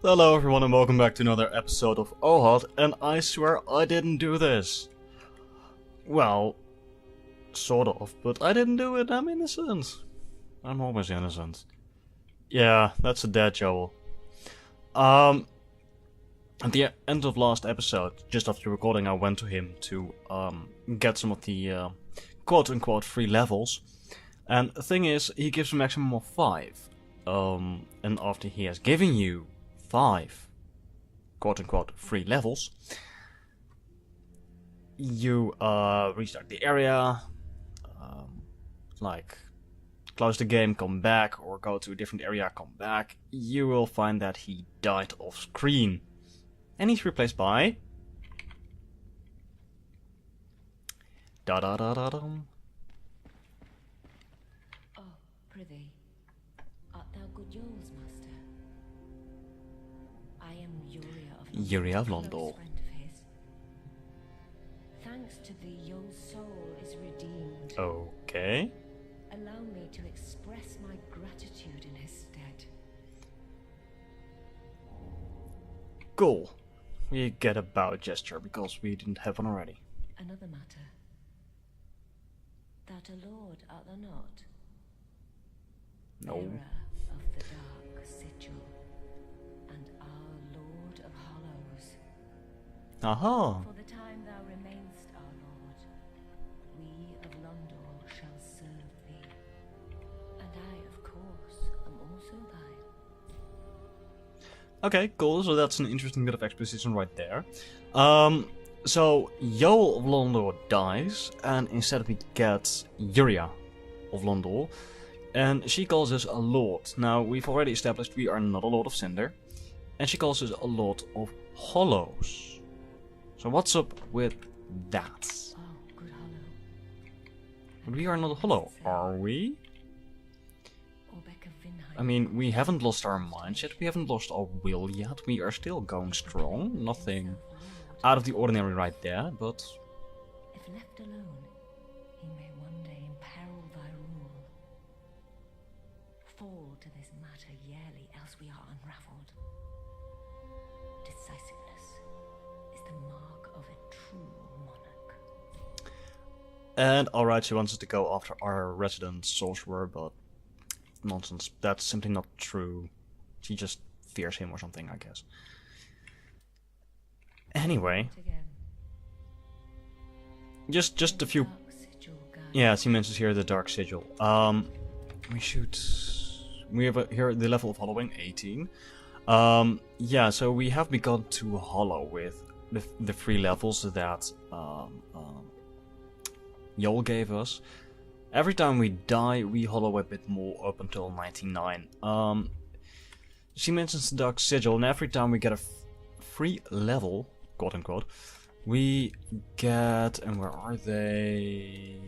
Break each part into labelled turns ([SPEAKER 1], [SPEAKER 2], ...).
[SPEAKER 1] Hello everyone and welcome back to another episode of OHAD, and I swear I didn't do this. Well, sort of, but I didn't do it, I'm innocent. I'm always innocent. Yeah, that's a dead Joel. At the end of last episode, just after the recording, I went to him to get some of the quote-unquote free levels. And the thing is, he gives a maximum of 5. And after he has given you 5 quote-unquote free levels, you restart the area, like close the game, come back, or go to a different area, come back. You will find that he died off screen. And he's replaced by... Da-da-da-da-dum.
[SPEAKER 2] Oh, prithee, art thou good Yoel's master? I am Uri of
[SPEAKER 1] Londor.
[SPEAKER 2] friend of his. Thanks to thee, Yoel's soul is redeemed.
[SPEAKER 1] Okay.
[SPEAKER 2] Allow me to express my gratitude in his stead.
[SPEAKER 1] Cool. We get a bow gesture because we didn't have one already.
[SPEAKER 2] Another matter. Thou a lord, art thou not?
[SPEAKER 1] No.
[SPEAKER 2] Bearer of the dark sigil, and our Lord of Hollows.
[SPEAKER 1] Aha.
[SPEAKER 2] For the time thou remainst our Lord, we of Londor shall serve thee. And I, of course, am also thine.
[SPEAKER 1] Okay, cool. So that's an interesting bit of exposition right there. So Yoel of Londor dies, and instead we get Yuria of Londor, and she calls us a lord. Now we've already established we are not a lord of Cinder, and she calls us a lord of Hollows. So what's up with that?
[SPEAKER 2] Oh, good Hollow.
[SPEAKER 1] But we are not a Hollow, are we? I mean, we haven't lost our minds yet, we haven't lost our will yet, we are still going strong, nothing out of the ordinary right there, but...
[SPEAKER 2] If left alone, he may one day imperil thy rule. Fall to this matter yearly, else we are unravelled. Decisiveness is the mark of a true monarch.
[SPEAKER 1] And alright, she wants us to go after our resident sorcerer, but... nonsense, that's simply not true. She just fears him or something, I guess. Anyway, just a few. Yeah, she mentions here the dark sigil. We have here the level of hollowing 18. Yeah, so we have begun to hollow with the 3 levels that Yoel gave us. Every time we die, we hollow a bit more up until 99. She mentions the dark sigil, and every time we get a free level, quote unquote, we get, and where are they?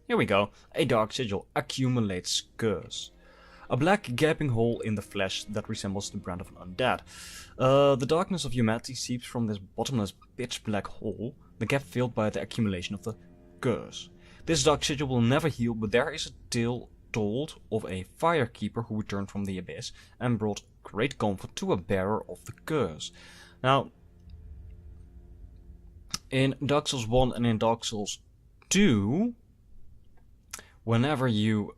[SPEAKER 1] Here we go. A dark sigil accumulates curse. A black gaping hole in the flesh that resembles the brand of an undead. The darkness of humanity seeps from this bottomless pitch black hole, the gap filled by the accumulation of the curse. This dark sigil will never heal, but there is a tale told of a firekeeper who returned from the abyss and brought great comfort to a bearer of the curse. Now, in Dark Souls 1 and in Dark Souls 2, whenever you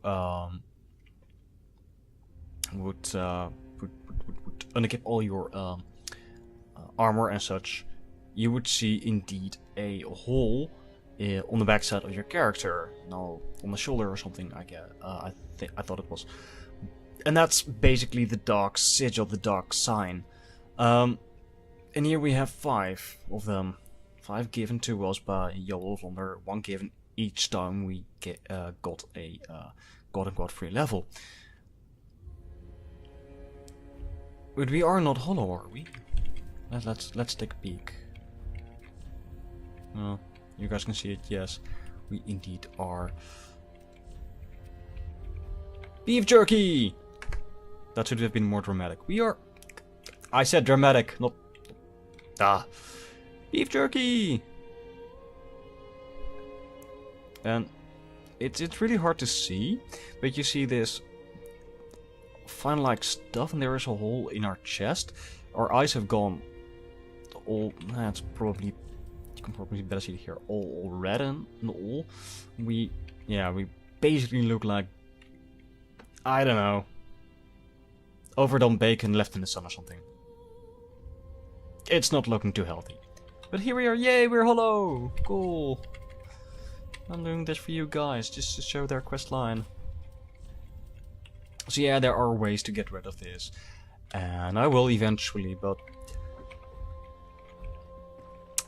[SPEAKER 1] would unequip all your armor and such, you would see indeed a hole on the backside of your character, no, on the shoulder or something. I thought it was, and that's basically the dark sigil, the dark sign. And here we have 5 of them, 5 given to us by Yoel of Londor, 1 given each time we got a quote-unquote free level. But we are not hollow, are we? Let's take a peek. Well, you guys can see it, yes, we indeed are. Beef jerky! That should have been more dramatic. We are... I said dramatic, not... Beef jerky! And it's really hard to see, but you see this find like stuff, and there is a hole in our chest. Our eyes have gone all. That's probably, you can probably better see it here. All red and all. We basically look like, I don't know, overdone bacon left in the sun or something. It's not looking too healthy. But here we are, yay, we're hollow! Cool. I'm doing this for you guys, just to show their quest line. So yeah, there are ways to get rid of this. And I will eventually, but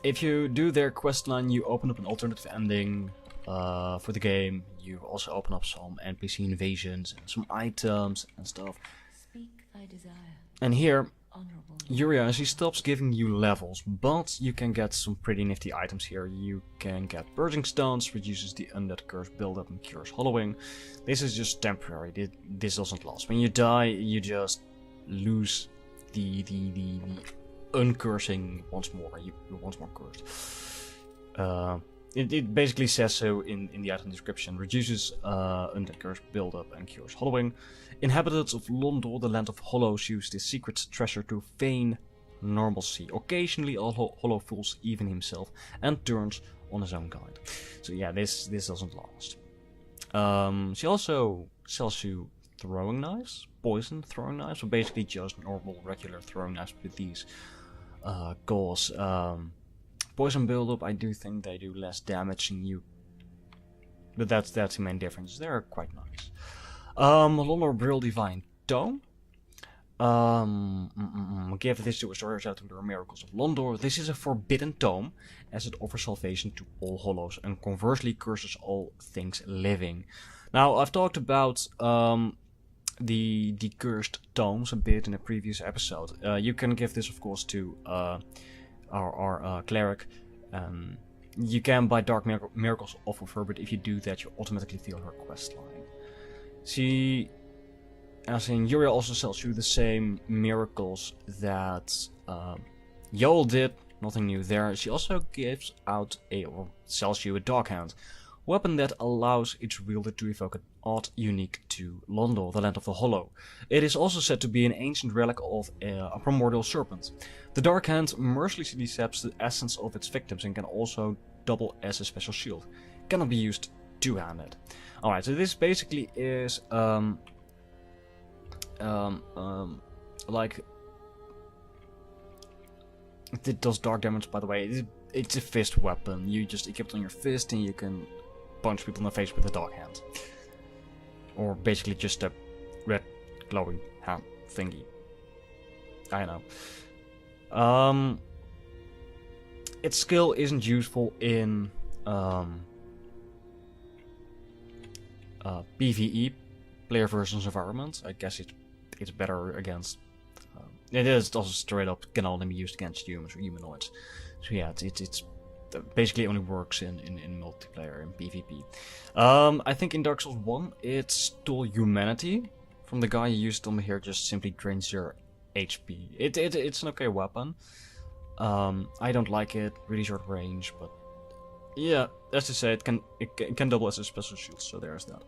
[SPEAKER 1] if you do their quest line, you open up an alternative ending for the game. You also open up some NPC invasions and some items and stuff.
[SPEAKER 2] Speak thy desire.
[SPEAKER 1] And here,
[SPEAKER 2] Honorable.
[SPEAKER 1] Yuria, she stops giving you levels, but you can get some pretty nifty items here. You can get Purging Stones, reduces the undead curse buildup and cures hollowing. This is just temporary, this doesn't last. When you die, you just lose the uncursing once more. You're once more cursed. It basically says so in the item description. Reduces undead curse buildup and cures hollowing. Inhabitants of Londor, the land of hollows, use this secret treasure to feign normalcy. Occasionally, a hollow fools even himself and turns on his own kind. So yeah, this doesn't last. She also sells you throwing knives, poison throwing knives, so basically just normal, regular throwing knives with these cause poison buildup. I do think they do less damage than you, but that's the main difference. They're quite nice. Londor Brill Divine Tome. Give this to a sorceress out of the miracles of Londor. This is a forbidden tome, as it offers salvation to all hollows and conversely curses all things living. Now, I've talked about the cursed tomes a bit in a previous episode. You can give this, of course, to our cleric. You can buy dark miracles off of her, but if you do that, you automatically feel her quest line. Yuria also sells you the same miracles that Yoel did. Nothing new there. She also gives out or sells you a dog hand. Weapon that allows its wielder to evoke an odd unique to Londor, the land of the hollow. It is also said to be an ancient relic of a primordial serpent. The dark hand mercilessly saps the essence of its victims and can also double as a special shield. Cannot be used two-handed. Alright, so this basically is like it does dark damage, by the way. It's a fist weapon. You just equip it on your fist and you can punch people in the face with a dog hand. Or basically just a red glowing hand thingy. I know. Its skill isn't useful in PvE, player versus environment. I guess it's better against. It is also straight up can only be used against humans or humanoids. So yeah, it's basically only works in multiplayer and PvP. I think in Dark Souls 1 it stole humanity from the guy you used on here. Just simply drains your HP. It's an okay weapon. I don't like it. Really short range, but yeah, as to say, it can double as a special shield. So there's that.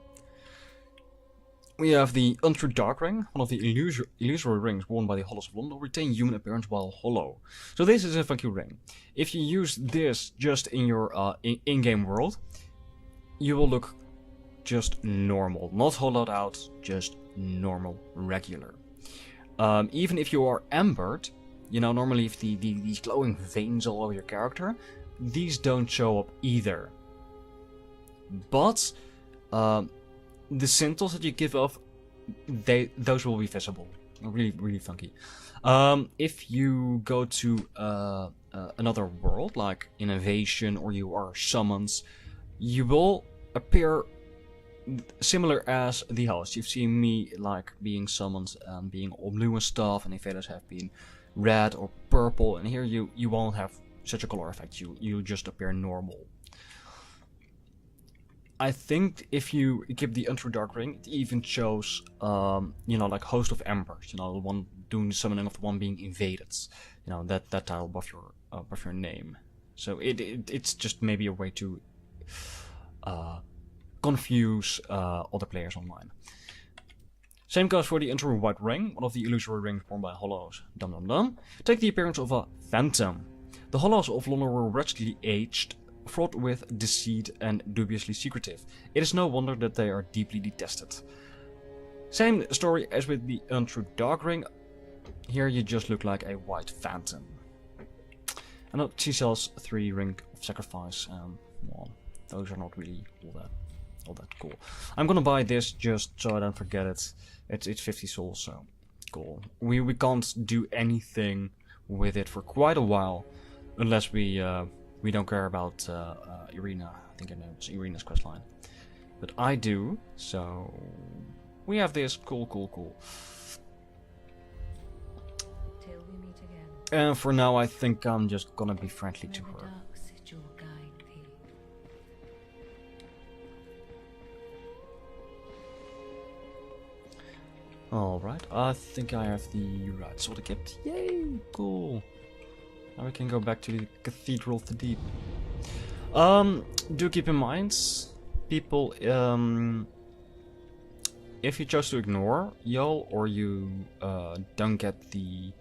[SPEAKER 1] We have the Untrue Dark Ring, one of the illusory rings worn by the Hollows of Londor, retain human appearance while hollow. So this is a funky ring. If you use this just in your in-game world, you will look just normal. Not hollowed out, just normal, regular. Even if you are embered, you know, normally if these glowing veins all over your character, these don't show up either. But the scintillas that you give off, those will be visible. Really, really funky. If you go to another world, like Innovation, or you are summoned, you will appear similar as the host. You've seen me like being summoned and being all blue and stuff, and invaders have been red or purple, and here you won't have such a color effect. You just appear normal. I think if you give the Untrue Dark Ring, it even shows, you know, like Host of Embers, you know, the one doing the summoning of the one being invaded, you know, that title above your name. So it's just maybe a way to confuse other players online. Same goes for the interim white ring, one of the illusory rings born by hollows. Dum dum dum. Take the appearance of a phantom. The hollows of London were wretchedly aged, fraught with deceit and dubiously secretive. It is no wonder that they are deeply detested. Same story as with the untrue dark ring. Here you just look like a white phantom. And she sells 3 ring of sacrifice, and well, those are not really all that cool. I'm gonna buy this just so I don't forget it. It's 50 souls, so cool. We can't do anything with it for quite a while, unless we don't care about Irina. I think I know it's Irina's questline, but I do. So we have this. Cool.
[SPEAKER 2] Till we meet again.
[SPEAKER 1] And for now, I think I'm just gonna be friendly to
[SPEAKER 2] May the
[SPEAKER 1] her.
[SPEAKER 2] dark sigil guide thee.
[SPEAKER 1] Alright, I think I have the right sort of gift. Yay, cool. Now we can go back to the Cathedral of the Deep. Do keep in mind, people, if you chose to ignore Yol, or you don't get the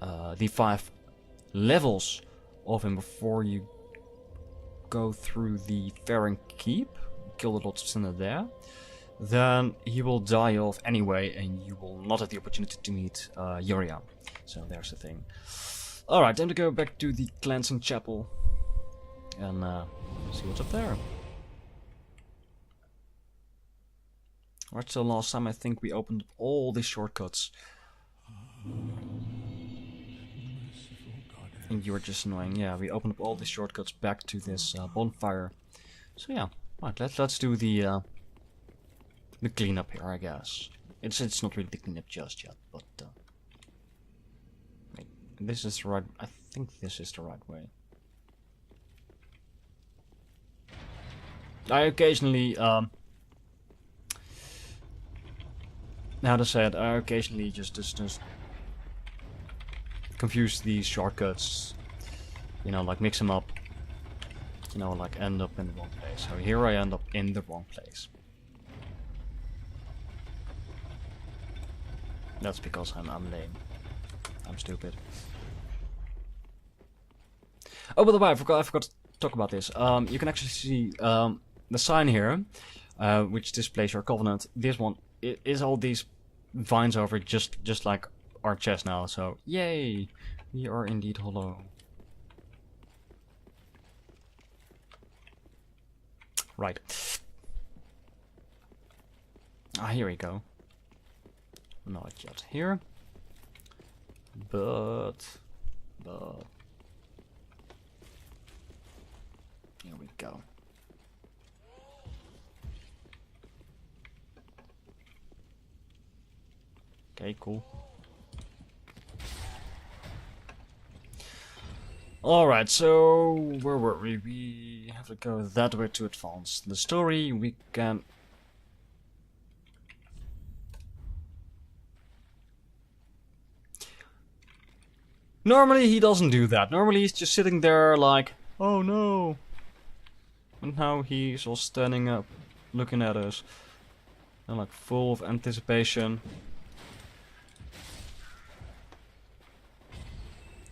[SPEAKER 1] 5 levels of him before you go through the Faring Keep, kill the Lots of Sinner there, then he will die off anyway, and you will not have the opportunity to meet Yoria. So there's the thing. Alright, time to go back to the Cleansing Chapel and see what's up there. Alright, so last time I think we opened all these shortcuts. And you were just annoying. Yeah, we opened up all these shortcuts back to this bonfire. So yeah, right, let's do the cleanup here, I guess. It's not really the cleanup just yet, but wait, this is the right. I think this is the right way. I occasionally how to say it? I occasionally just confuse these shortcuts. You know, like mix them up. You know, like end up in the wrong place. So here I end up in the wrong place. That's because I'm lame. I'm stupid. Oh, by the way, I forgot to talk about this. You can actually see the sign here, which displays your covenant. This one is all these vines over it, just like our chest now. So yay, we are indeed hollow. Right. Ah, here we go. Not yet here, but here we go. Okay, cool. Alright, so where were we? We have to go that way to advance the story. We can... Normally he doesn't do that. Normally he's just sitting there like, oh no. And now he's all standing up, looking at us. And like full of anticipation.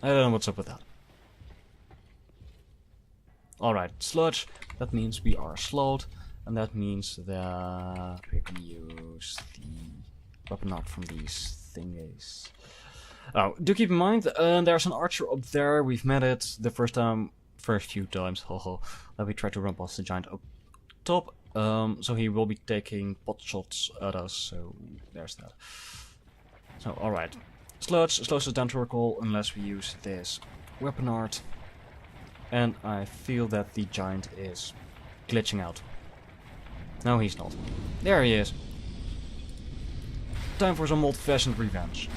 [SPEAKER 1] I don't know what's up with that. Alright, sludge. That means we are slowed. And that means that we can use the weapon art from these thingies. Oh, do keep in mind, there's an archer up there. We've met it the first few times, that we tried to run past the giant up top. So he will be taking pot shots at us, so there's that. So, alright. Sludge slows us down to recall unless we use this weapon art. And I feel that the giant is glitching out. No, he's not. There he is. Time for some old-fashioned revenge.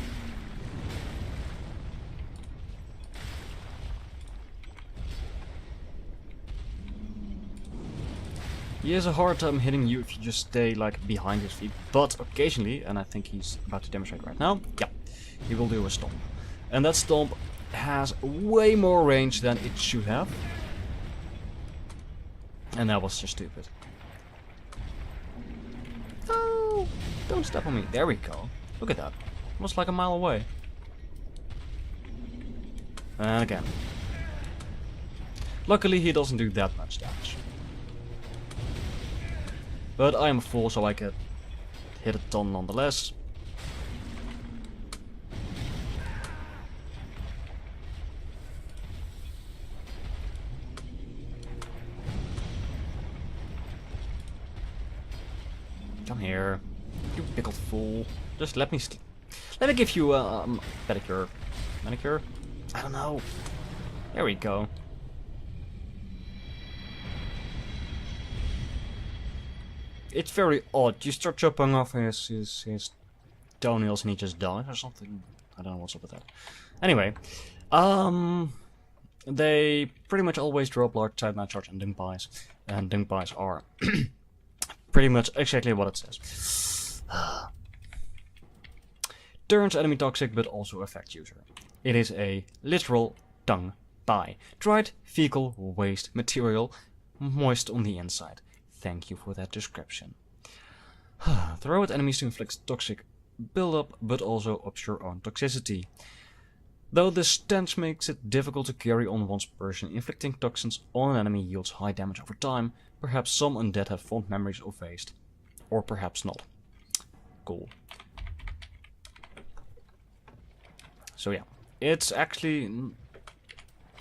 [SPEAKER 1] He has a hard time hitting you if you just stay like behind his feet, but occasionally, and I think he's about to demonstrate right now, yeah, he will do a stomp. And that stomp has way more range than it should have. And that was just stupid. Oh! Don't step on me. There we go. Look at that. Almost like a mile away. And again. Luckily he doesn't do that much damage. But I am a fool, so I could hit a ton nonetheless. Come here, you pickled fool. Just let me give you a pedicure. Manicure? I don't know. There we go. It's very odd. You start chopping off his toenails and he just dies or something. I don't know what's up with that. Anyway, they pretty much always drop large side match charge and dunk buys. And dunk buys are pretty much exactly what it says. Turns enemy toxic but also affects user. It is a literal tongue buy. Dried fecal waste material, moist on the inside. Thank you for that description. Throw at enemies to inflict toxic buildup, but also ups your own toxicity. Though the stench makes it difficult to carry on one's person, inflicting toxins on an enemy yields high damage over time. Perhaps some undead have fond memories of waste. Or perhaps not. Cool. So yeah, it's actually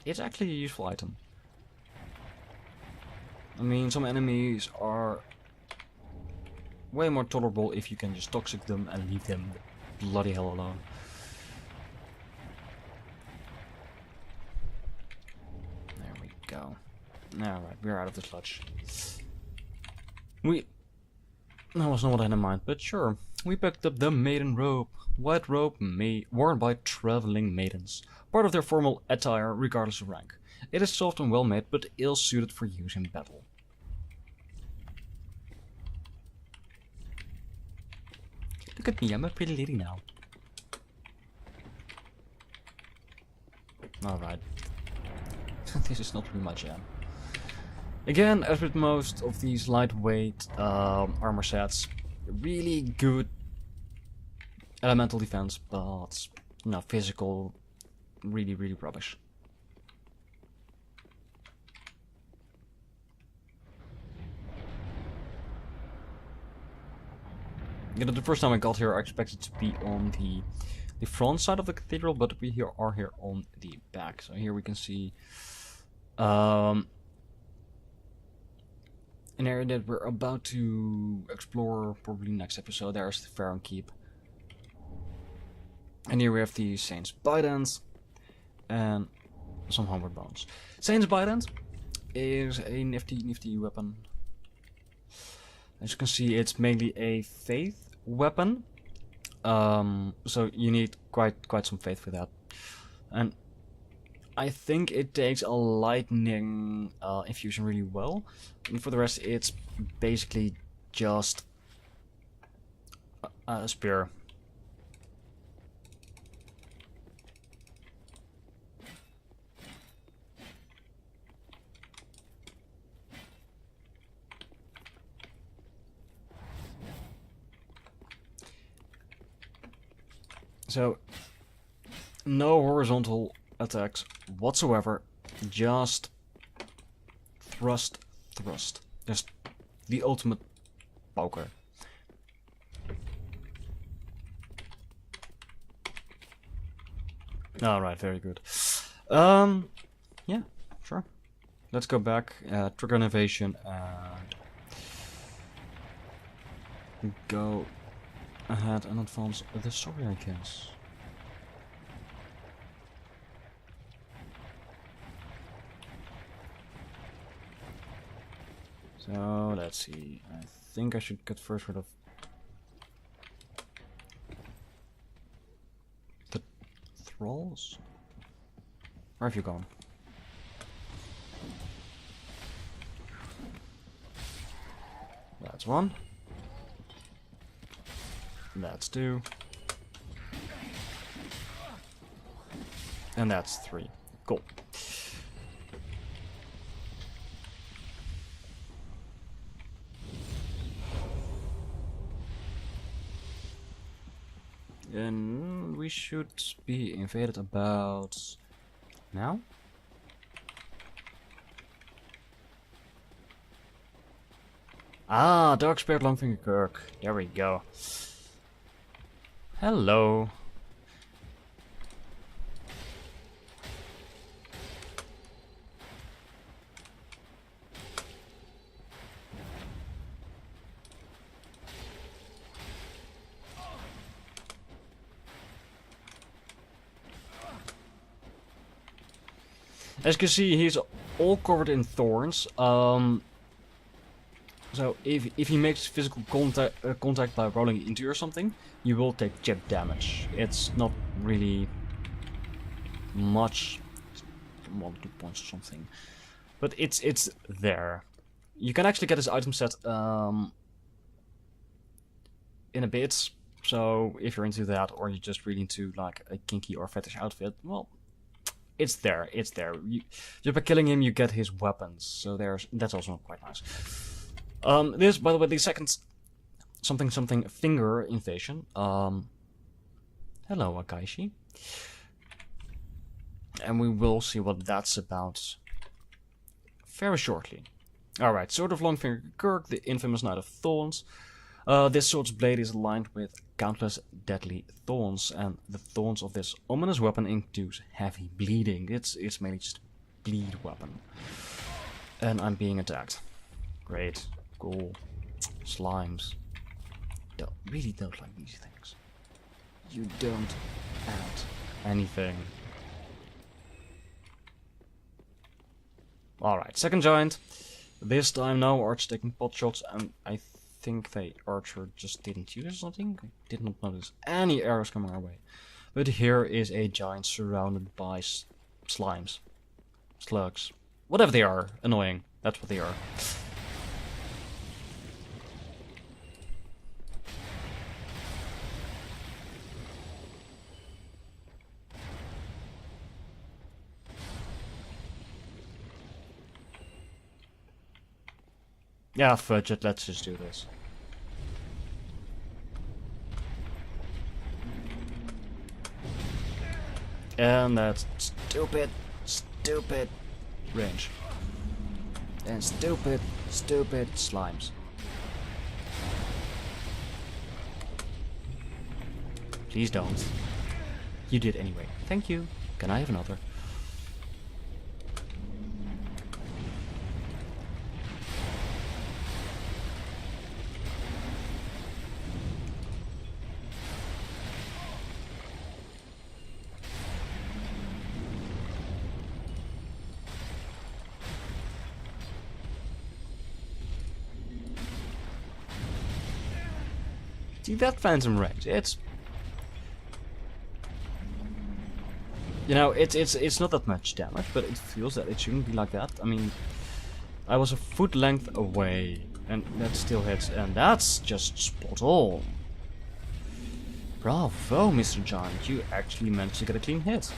[SPEAKER 1] a useful item. I mean, some enemies are way more tolerable if you can just toxic them and leave them bloody hell alone. There we go. Alright, we're out of the sludge. That was not what I had in mind, but sure. We picked up the maiden robe. White robe worn by traveling maidens. Part of their formal attire regardless of rank. It is soft and well made, but ill suited for use in battle. Look at me, I'm a pretty lady now. Alright. This is not really my jam. Again, as with most of these lightweight armor sets, really good elemental defense, but no, physical, really rubbish. You know, the first time I got here, I expected to be on the front side of the cathedral, but we are here on the back. So here we can see an area that we're about to explore probably next episode. There's the Pharaoh Keep. And here we have the Saint's Bident and some Homeward Bones. Saint's Bident is a nifty weapon. As you can see, it's mainly a faith weapon. So you need quite some faith for that. And I think it takes a lightning infusion really well. And for the rest, it's basically just a spear. So, no horizontal attacks whatsoever, just thrust. Just the ultimate poker. Alright, very good. Yeah, sure. Let's go back, trigger innovation, and go ahead and advance the story, I guess. So, let's see. I think I should get first rid of the thralls? Where have you gone? That's one. That's two. And that's three. Cool. And we should be invaded about now. Ah, Dark Spirit Longfinger Kirk. There we go. Hello. As you can see, he's all covered in thorns. So if he makes physical contact by rolling into you or something, you will take chip damage. It's not really much, 1 or 2 points or something, but it's there. You can actually get his item set in a bit. So if you're into that, or you're just really into like a kinky or fetish outfit, well, it's there. It's there. Just by killing him, you get his weapons. So that's also quite nice. This, by the way, the second something finger invasion. Hello, Akaishi. And we will see what that's about very shortly. Alright, Sword of Longfinger Kirk, the infamous Knight of Thorns. This sword's blade is lined with countless deadly thorns, and the thorns of this ominous weapon induce heavy bleeding. It's mainly just a bleed weapon. And I'm being attacked. Great. Cool. Slimes. Really don't like these things. You don't add anything. Alright, second giant. This time no archer taking pot shots, and I think the archer just didn't use something. I did not notice any arrows coming our way. But here is a giant surrounded by slimes. Slugs. Whatever they are. Annoying. That's what they are. Yeah, fudge it, let's just do this. And that's stupid range. And stupid slimes. Please don't. You did anyway. Thank you. Can I have another? See that phantom range? It's, you know, it's not that much damage, but it feels that it shouldn't be like that. I mean, I was a foot length away, and that still hits, and that's just spot on. Bravo, Mr. Giant, you actually managed to get a clean hit.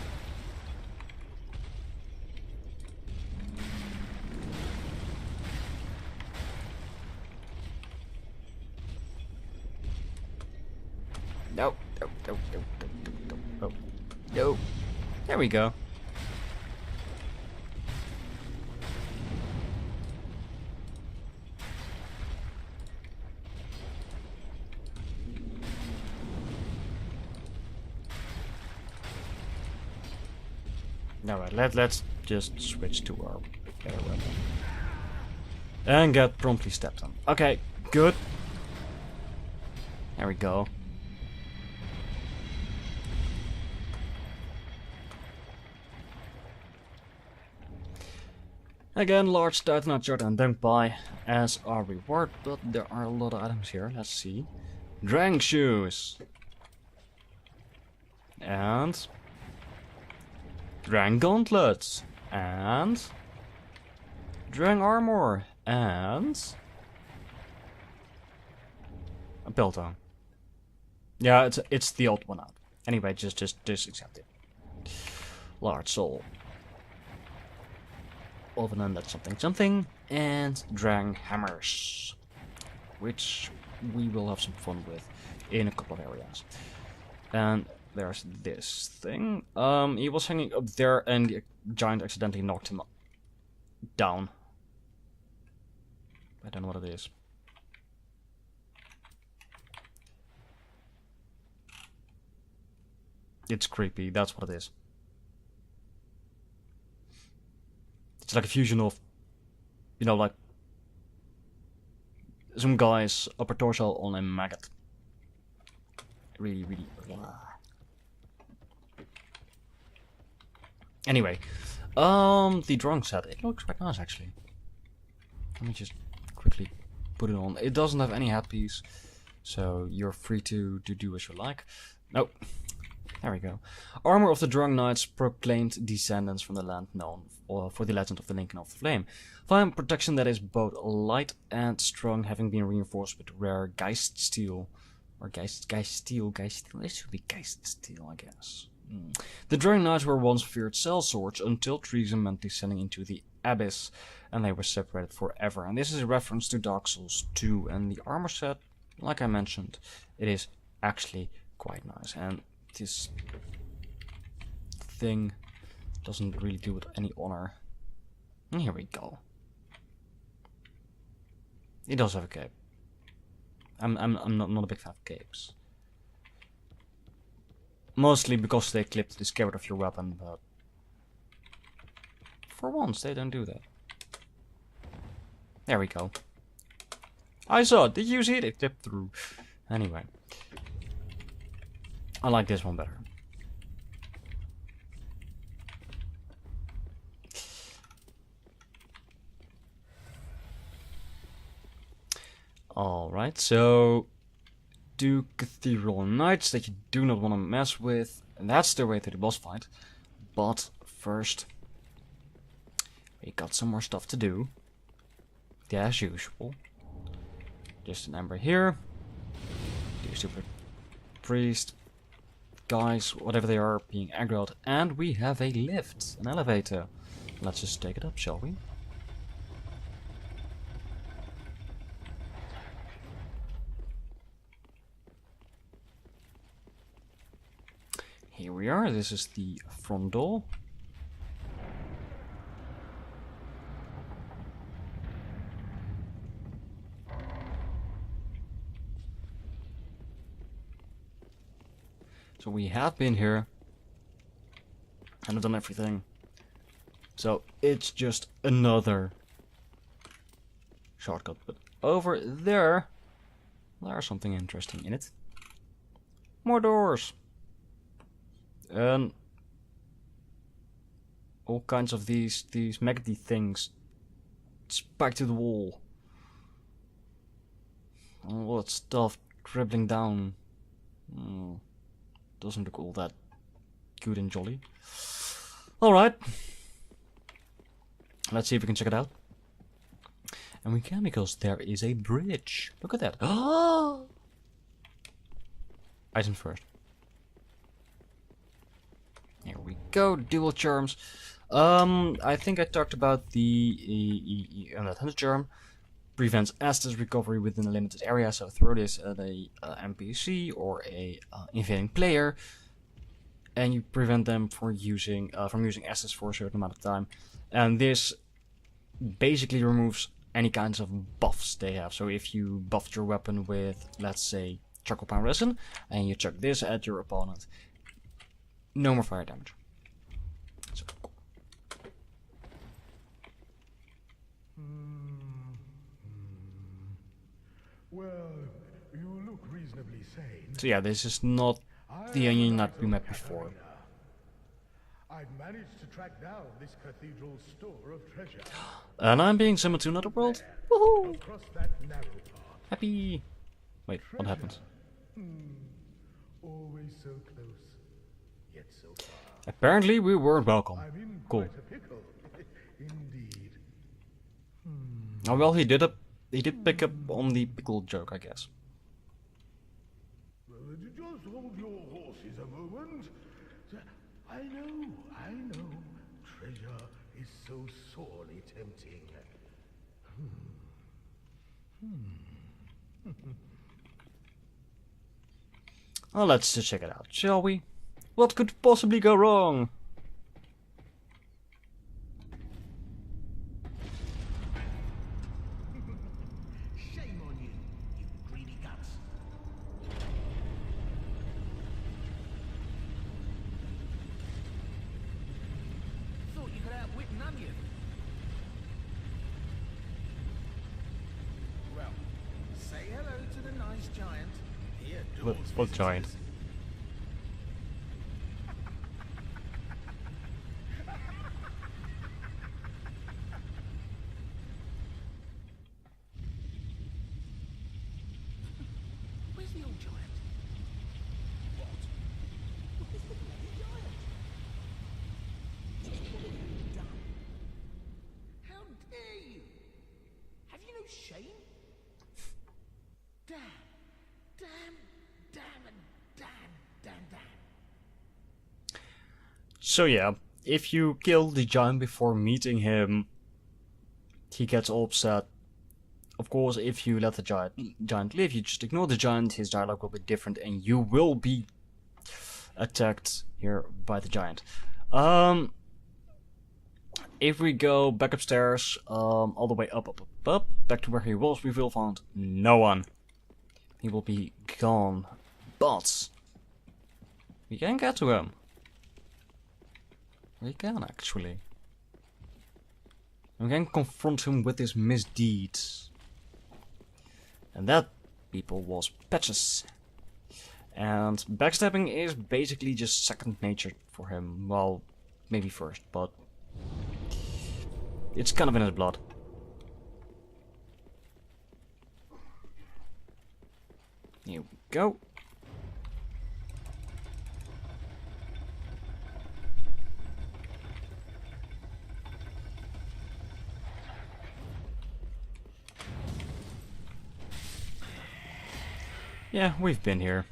[SPEAKER 1] No. No. There we go. Alright, let's just switch to our better weapon. And get promptly stepped on. Okay, good. There we go. Again, large Titanite shard and Dunk Pie as our reward, but there are a lot of items here. Let's see. Drang shoes. And Drang gauntlets. And Drang armor. And a biltong. Yeah, it's the old one out. Anyway, just accept it. Large soul. Of an undead something, and Drang hammers, which we will have some fun with in a couple of areas. And there's this thing. He was hanging up there and the giant accidentally knocked him down. I don't know what it is. It's creepy, that's what it is. It's like a fusion of, you know, like some guy's upper torso on a maggot. Really, really. Anyway, the drawing set, it looks quite nice actually. Let me just quickly put it on. It doesn't have any headpiece, so you're free to do as you like. Nope. There we go. Armor of the Drunk Knights, proclaimed descendants from the land known for the legend of the Lincoln of the Flame. Fine protection that is both light and strong, having been reinforced with rare Geist steel. Or Geist steel. It should be Geist steel, I guess. The Drunk Knights were once feared sellswords until treason meant descending into the abyss, and they were separated forever. And this is a reference to Dark Souls 2, and the armor set, like I mentioned, it is actually quite nice. And this thing doesn't really do it any honor. And here we go. It does have a cape. I'm not a big fan of capes. Mostly because they clip the scabbard of your weapon, but for once they don't do that. There we go. I saw it. Did you see it? It clipped through. Anyway. I like this one better. Alright, so two Cathedral Knights that you do not want to mess with. And that's the way to the boss fight. But first, we got some more stuff to do. As usual. Just an ember here. Do super priest. Guys, whatever they are, being aggroed. And we have a lift, an elevator. Let's just take it up, shall we? Here we are, this is the front door. So we have been here and I've done everything. So it's just another shortcut. But over there's something interesting in it. More doors. And all kinds of these maggoty things spiked to the wall. All that stuff dribbling down. Doesn't look all that good and jolly. Alright. Let's see if we can check it out. And we can, because there is a bridge. Look at that. Oh! Items first. Here we go. Dual charms. I think I talked about the Thunder Charm. Prevents Estus recovery within a limited area, so throw this at a NPC or a invading player, and you prevent them from using Estus for a certain amount of time. And this basically removes any kinds of buffs they have. So if you buffed your weapon with, let's say, charcoal pine resin, and you chuck this at your opponent, no more fire damage. So cool.
[SPEAKER 3] Well, you look reasonably sane.
[SPEAKER 1] So yeah, this is not the onion that we met before.
[SPEAKER 3] I've managed to track down this cathedral's store of treasure.
[SPEAKER 1] And I'm being summoned to another world. Woohoo!
[SPEAKER 3] Across that narrow path.
[SPEAKER 1] Happy. Wait, what happened?
[SPEAKER 3] Always so close, yet so far.
[SPEAKER 1] Apparently we weren't welcome.
[SPEAKER 3] I'm in
[SPEAKER 1] Cool.
[SPEAKER 3] quite a pickle. Indeed.
[SPEAKER 1] Oh well, he did pick up on the pickle joke, I guess.
[SPEAKER 3] Just hold your horses a moment. I know. Treasure is so sorely tempting.
[SPEAKER 1] Well, let's just check it out, shall we? What could possibly go wrong?
[SPEAKER 3] Shame on you, you greedy guts. Thought you could outwit an onion. Well, say hello to the nice giant. He adores
[SPEAKER 1] What giant?
[SPEAKER 3] visitors. Where's the old giant? What? Where's the bloody giant? What have you done? How dare you? Have you no shame? Damn, damn, damn, and damn, damn, damn.
[SPEAKER 1] So yeah, if you kill the giant before meeting him, he gets all upset. Of course, if you let the giant live, you just ignore the giant, his dialogue will be different and you will be attacked here by the giant. If we go back upstairs, all the way up, back to where he was, we will find no one. He will be gone. But we can get to him. We can actually. We can confront him with his misdeeds. And that, people, was Patches. And backstabbing is basically just second nature for him. Well, maybe first, but it's kind of in his blood. Here we go. Yeah, we've been here.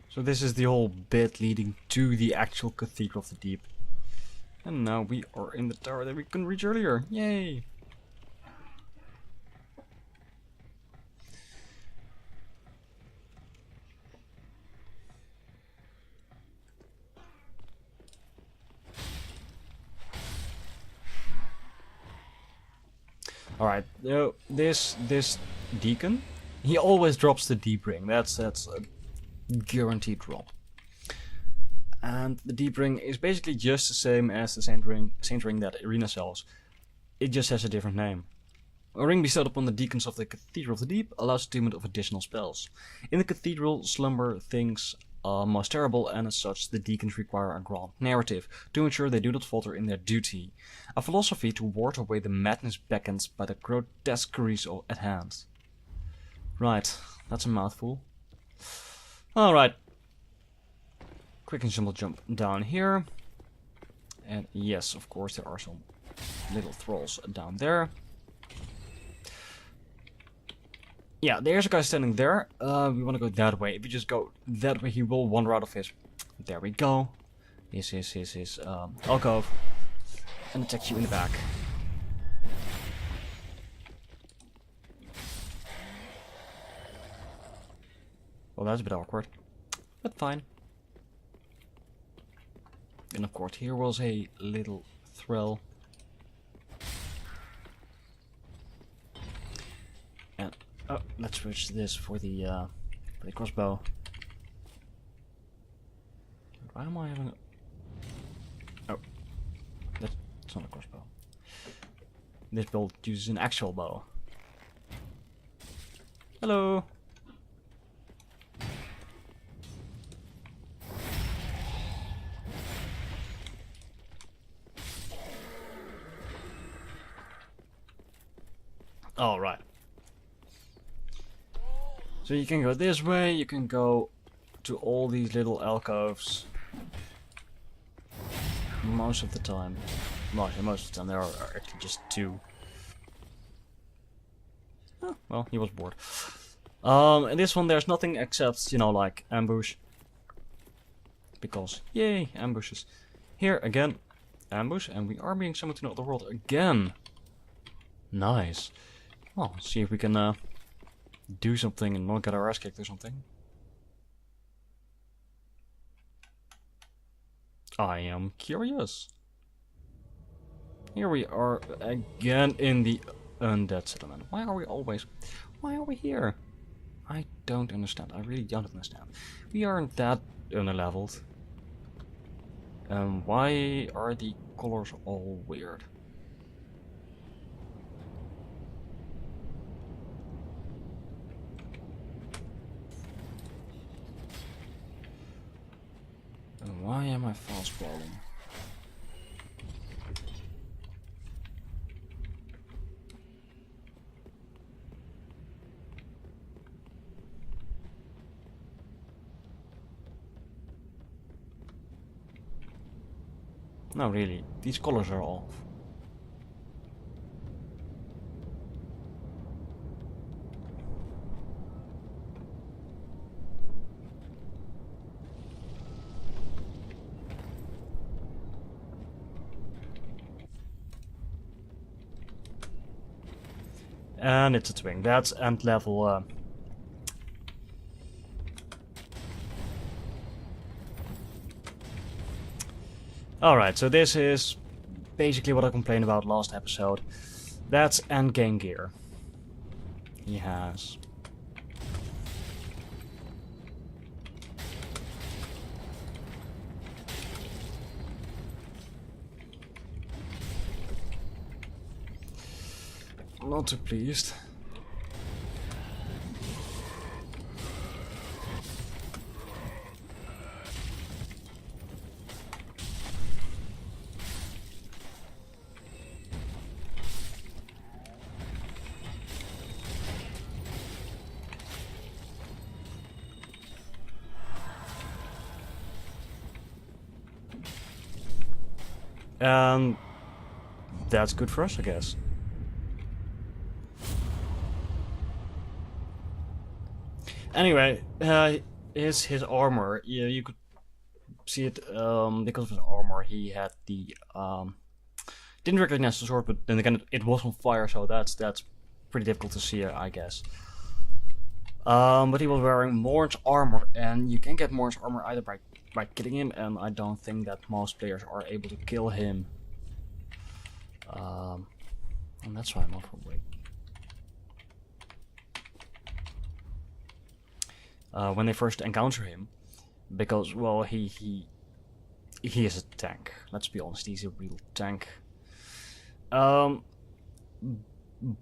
[SPEAKER 1] So this is the whole bit leading to the actual Cathedral of the Deep. And now we are in the tower that we couldn't reach earlier. Yay! Alright, this deacon, he always drops the deep ring. That's a guaranteed drop. And the deep ring is basically just the same as the saint ring that Irina sells. It just has a different name. A ring bestowed upon the deacons of the Cathedral of the Deep allows attunement of additional spells. In the cathedral slumber things most terrible, and as such the deacons require a grand narrative to ensure they do not falter in their duty. A philosophy to ward away the madness beckoned by the grotesqueries at hand. Right, that's a mouthful. Alright. Quick and simple jump down here. And yes, of course, there are some little thralls down there. Yeah, there's a guy standing there. We want to go that way. If you just go that way, he will wander out of his... There we go. His alcove. And attack you in the back. Well, that's a bit awkward. But fine. And of course, here was a little thrall. And oh, let's switch this for the crossbow. Why am I having a... Oh, that's not a crossbow. This build uses an actual bow. Hello. All right. So you can go this way, you can go to all these little alcoves. Most of the time. Well, most of the time there are actually just two. Oh, well, he was bored. In this one there's nothing except, you know, like ambush. Because, yay, ambushes. Here, again, ambush, and we are being summoned to another world again. Nice. Well, see if we can do something and not get our ass kicked or something. I am curious. Here we are again in the undead settlement. Why are we here? I don't understand. I really don't understand. We aren't that underleveled. Why are the colors all weird? And why am I fast scrolling? No, really, these colors are off. And it's a twin. That's end level. Alright, so this is basically what I complained about last episode. That's endgame gear. He has. Not too pleased. And that's good for us, I guess. Anyway, his armor, yeah, you could see it because of his armor. He had the didn't recognize the sword, but then again it was on fire, so that's pretty difficult to see, I guess. But he was wearing Morn's armor, and you can get Morn's armor either by killing him, and I don't think that most players are able to kill him. And that's why I'm not awake. When they first encounter him, because, well, he is a tank. Let's be honest, he's a real tank.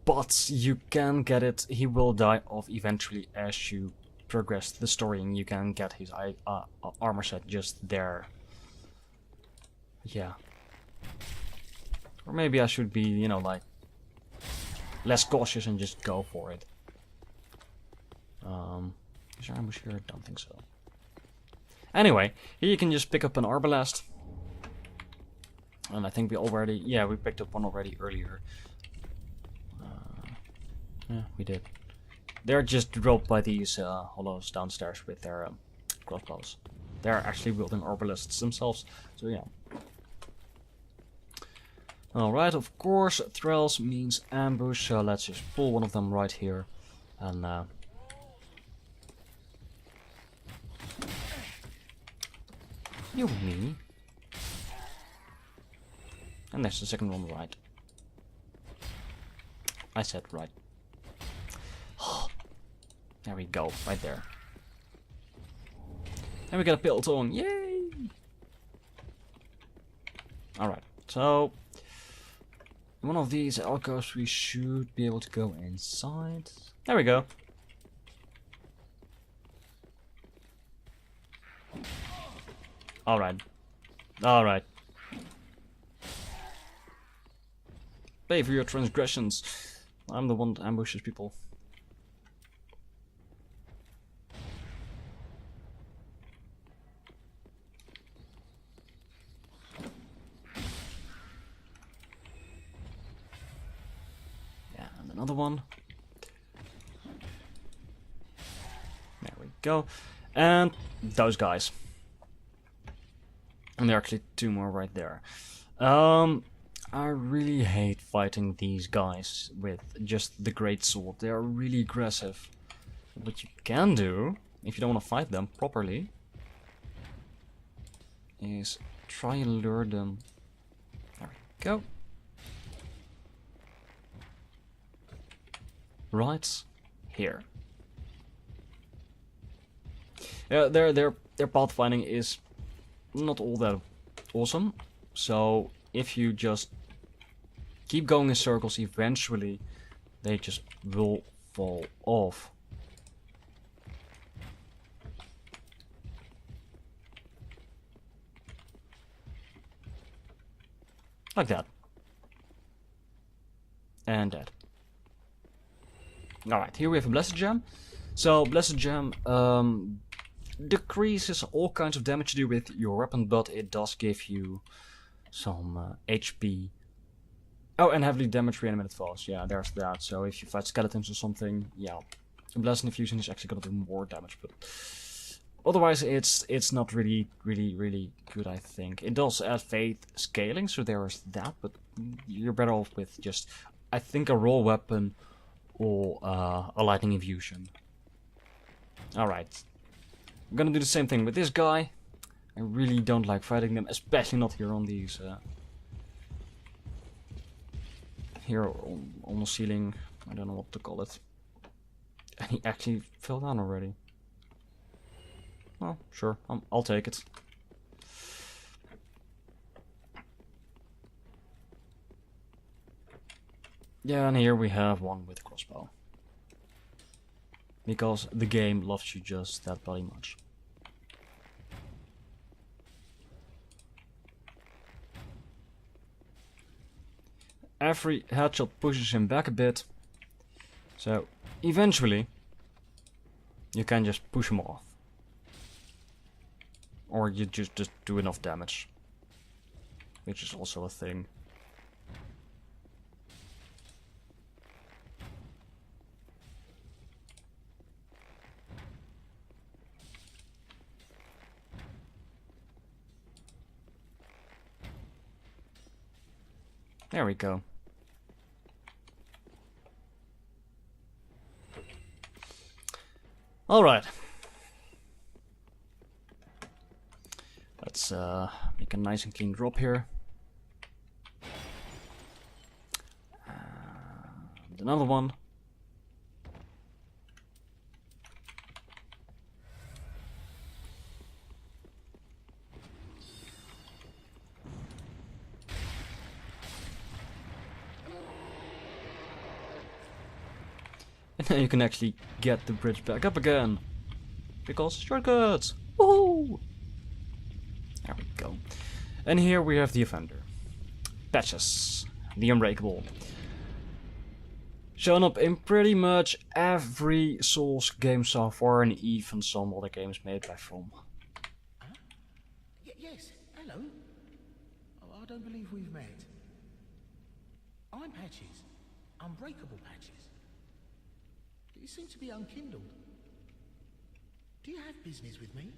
[SPEAKER 1] But you can get it. He will die off eventually as you progress the story, and you can get his armor set just there. Yeah. Or maybe I should be, you know, like, less cautious and just go for it. Is there ambush here? I don't think so. Anyway, here you can just pick up an arbalest. And I think we already, yeah, we picked up one already earlier. Yeah, we did. They're just dropped by these hollows downstairs with their crossbows. They're actually wielding arbalests themselves, so yeah. Alright, of course, thralls means ambush, so let's just pull one of them right here. And you and me. And there's the second one right. I said right. There we go, right there. And we got a Pilton, yay! Alright, so one of these alcoves we should be able to go inside. There we go. Alright. Alright. Pay for your transgressions. I'm the one that ambushes people. Yeah, and another one. There we go. And those guys. And there are actually two more right there. I really hate fighting these guys with just the great sword. They are really aggressive. What you can do, if you don't want to fight them properly, is try and lure them. There we go. Right here. Yeah, their pathfinding is not all that awesome. So if you just keep going in circles, eventually they just will fall off. Like that. And that. Alright, here we have a Blessed Gem. So, Blessed Gem decreases all kinds of damage you do with your weapon, but it does give you some HP. Oh, and heavily damage reanimated foes. Yeah, there's that. So if you fight skeletons or something, yeah, a Blessed Infusion is actually gonna do more damage, but otherwise it's not really good, I think. It does add faith scaling, so there is that, but you're better off with just, I think, a raw weapon or a lightning infusion. Alright. I'm gonna do the same thing with this guy. I really don't like fighting them, especially not here on these here on the ceiling. I don't know what to call it. And he actually fell down already. Well, sure, I'll take it. Yeah, and here we have one with a crossbow. Because the game loves you just that bloody much. Every headshot pushes him back a bit. So, eventually, you can just push him off. Or you just do enough damage. Which is also a thing. There we go. Alright. Let's make a nice and clean drop here. And another one. And now you can actually get the bridge back up again. Because shortcuts! Woohoo! There we go. And here we have the Offender. Patches. The Unbreakable. Shown up in pretty much every Souls game so far, and even some other games made by From.
[SPEAKER 3] Huh? Yes, hello. Oh, I don't believe we've met. I'm Patches. Unbreakable Patches. You seem to be unkindled. Do you have business with me?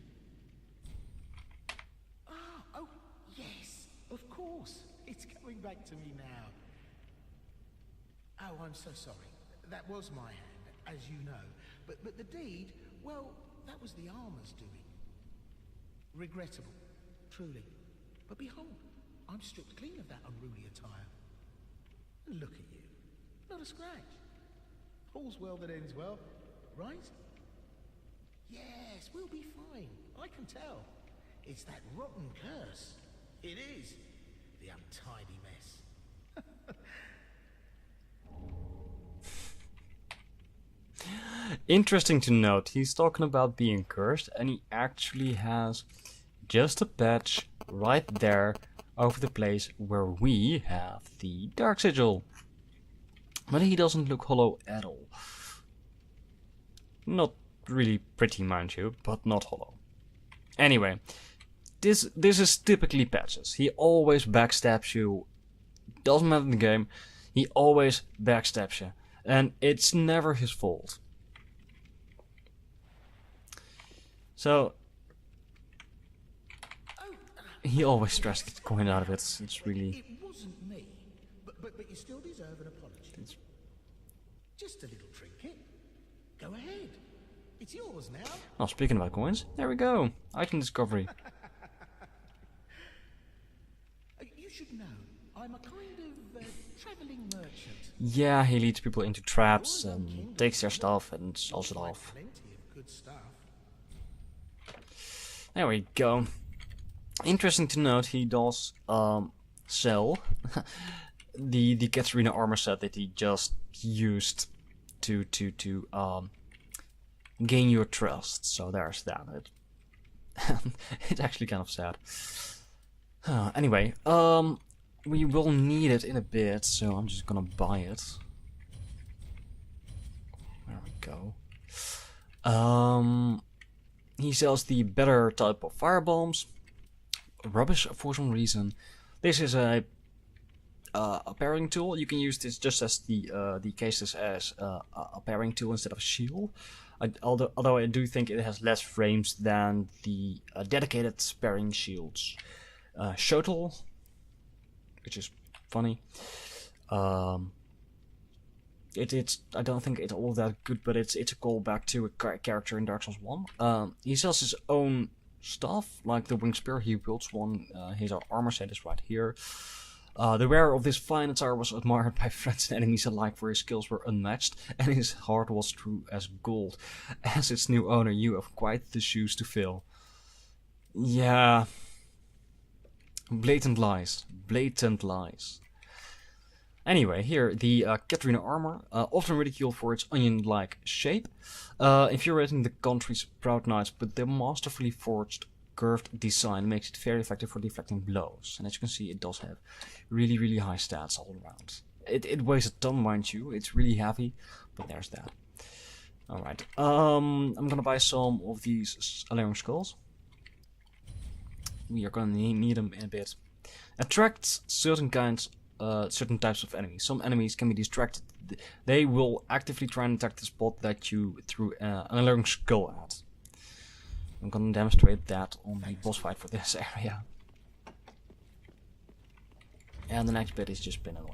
[SPEAKER 3] Oh, yes, of course. It's coming back to me now. Oh, I'm so sorry. That was my hand, as you know. But the deed, well, that was the armor's doing. Regrettable, truly. But behold, I'm stripped clean of that unruly attire. And look at you. Not a scratch. All's well that ends well, right? Yes, we'll be fine. I can tell. It's that rotten curse. It is. The untidy mess.
[SPEAKER 1] Interesting to note, he's talking about being cursed, and he actually has just a patch right there over the place where we have the Dark Sigil. But he doesn't look hollow at all. Not really pretty, mind you, but not hollow. Anyway, this is typically Patches. He always backstabs you. Doesn't matter in the game. He always backstabs you. And it's never his fault. So he always tries to get the coin out of it. It's really...
[SPEAKER 3] It wasn't me, but you still deserve an apology. Just a little trinket. Go ahead. It's yours now.
[SPEAKER 1] Oh, speaking about coins, there we go. Item discovery.
[SPEAKER 3] I'm a kind of traveling merchant.
[SPEAKER 1] Yeah, he leads people into traps and takes their stuff and sells it off.
[SPEAKER 3] Plenty of good stuff.
[SPEAKER 1] There we go. Interesting to note, he does sell the Katarina armor set that he just used to gain your trust. So there's that. It's actually kind of sad. Anyway, we will need it in a bit, so I'm just gonna buy it. There we go. He sells the better type of firebombs. Rubbish for some reason. This is a parrying tool. You can use this just as the cases as a parrying tool instead of a shield. Although I do think it has less frames than the dedicated parrying shields. Shuttle, which is funny. It's I don't think it's all that good, but it's a callback to a character in Dark Souls 1. He sells his own stuff, like the wing spear. He builds one. His armor set is right here. The wearer of this fine attire was admired by friends and enemies alike, for his skills were unmatched, and his heart was true as gold. As its new owner, you have quite the shoes to fill. Yeah. Blatant lies. Blatant lies. Anyway, here, the Katarina armor, often ridiculed for its onion-like shape, infuriating the country's proud knights, but the masterfully forged curved design makes it very effective for deflecting blows. And as you can see, it does have really, really high stats all around. It weighs a ton, mind you. It's really heavy, but there's that. Alright, I'm gonna buy some of these Alaric skulls. We are gonna need them in a bit. Attract certain types of enemies. Some enemies can be distracted. They will actively try and attack the spot that you threw an Alaric skull at. I'm gonna demonstrate that on the boss fight for this area. And the next bit is just spin away.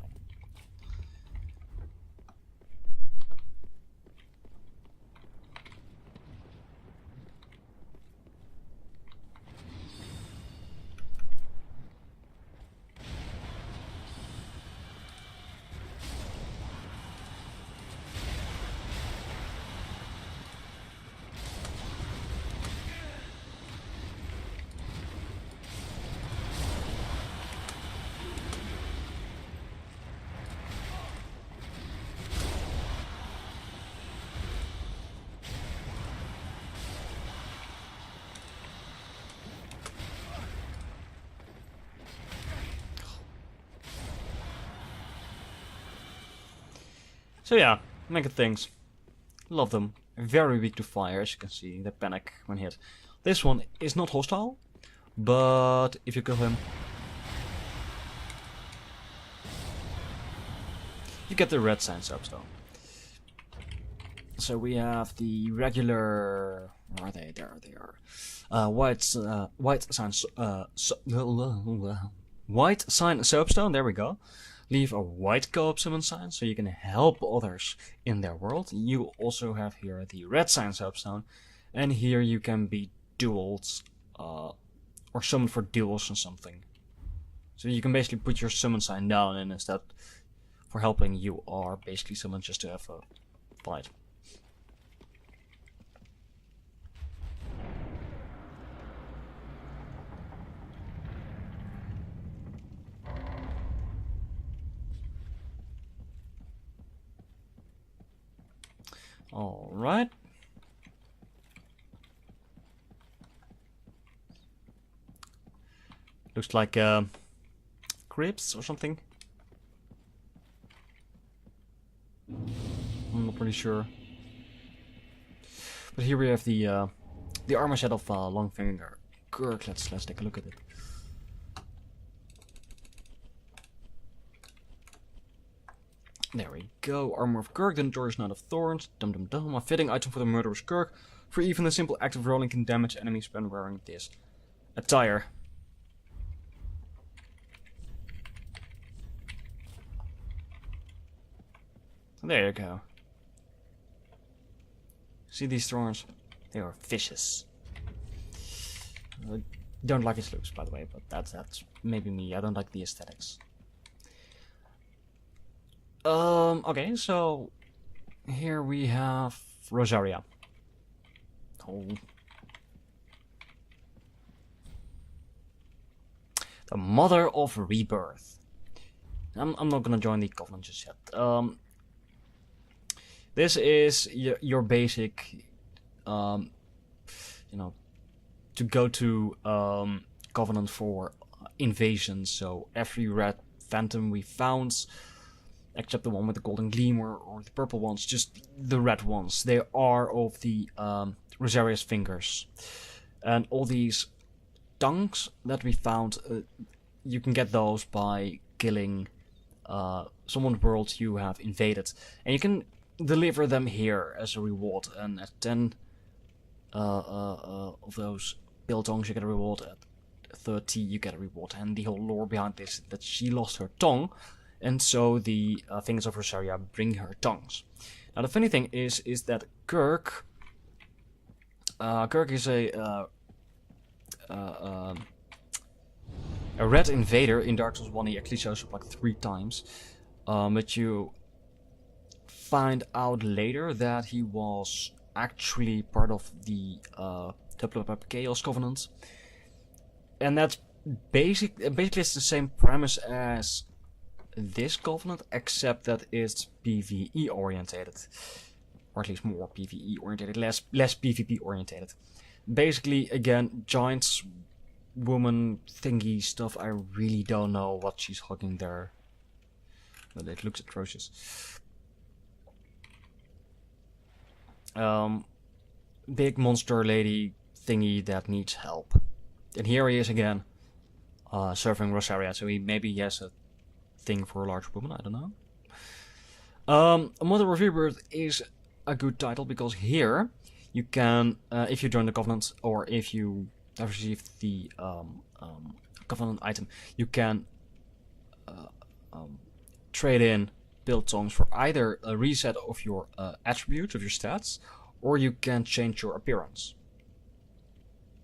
[SPEAKER 1] So yeah, mega things. Love them. Very weak to fire, as you can see. They panic when hit. This one is not hostile, but if you kill him, you get the red sign soapstone. So we have the regular. Where are they? There they are. White sign soapstone. There we go. Leave a white co-op summon sign so you can help others in their world. You also have here the red sign soapstone, and here you can be duels or summon for duels or something. So you can basically put your summon sign down, and instead for helping you are basically summoned just to have a fight. Alright. Looks like crypts or something. I'm not pretty sure. But here we have the armor set of Longfinger Kirk. Let's take a look at it. There we go. Armor of Kirk, the notorious Knight of Thorns. Dum dum dum. A fitting item for the murderous Kirk. For even the simple act of rolling can damage enemies when wearing this attire. There you go. See these thorns? They are vicious. I don't like its looks, by the way, but that's maybe me. I don't like the aesthetics. Okay, so here we have Rosaria. Oh. The Mother of Rebirth. I'm not gonna join the Covenant just yet. This is your basic, you know, to go to Covenant for invasions. So every red phantom we found, except the one with the golden gleamer or the purple ones, just the red ones. They are of the Rosaria's fingers, and all these tongues that we found, you can get those by killing someone's world you have invaded, and you can deliver them here as a reward. And at 10 of those biltongs you get a reward, at 30 you get a reward. And the whole lore behind this is that she lost her tongue, and so the fingers of Rosaria bring her tongues. Now the funny thing is that Kirk is a red invader. In Dark Souls 1 he actually shows up like 3 times, but you find out later that he was actually part of the Temple of Chaos Covenant, and that's basically it's the same premise as this Covenant, except that it's PvE orientated, or at least more PvE orientated, less PvP orientated. Basically, again, giants, woman thingy stuff. I really don't know what she's hugging there, but it looks atrocious. Big monster lady thingy that needs help, and here he is again, serving Rosaria. So maybe he has a thing for a large woman. I don't know. Mother of Rebirth is a good title because here you can, if you join the Covenant or if you have received the Covenant item, you can trade in build songs for either a reset of your attributes, of your stats, or you can change your appearance.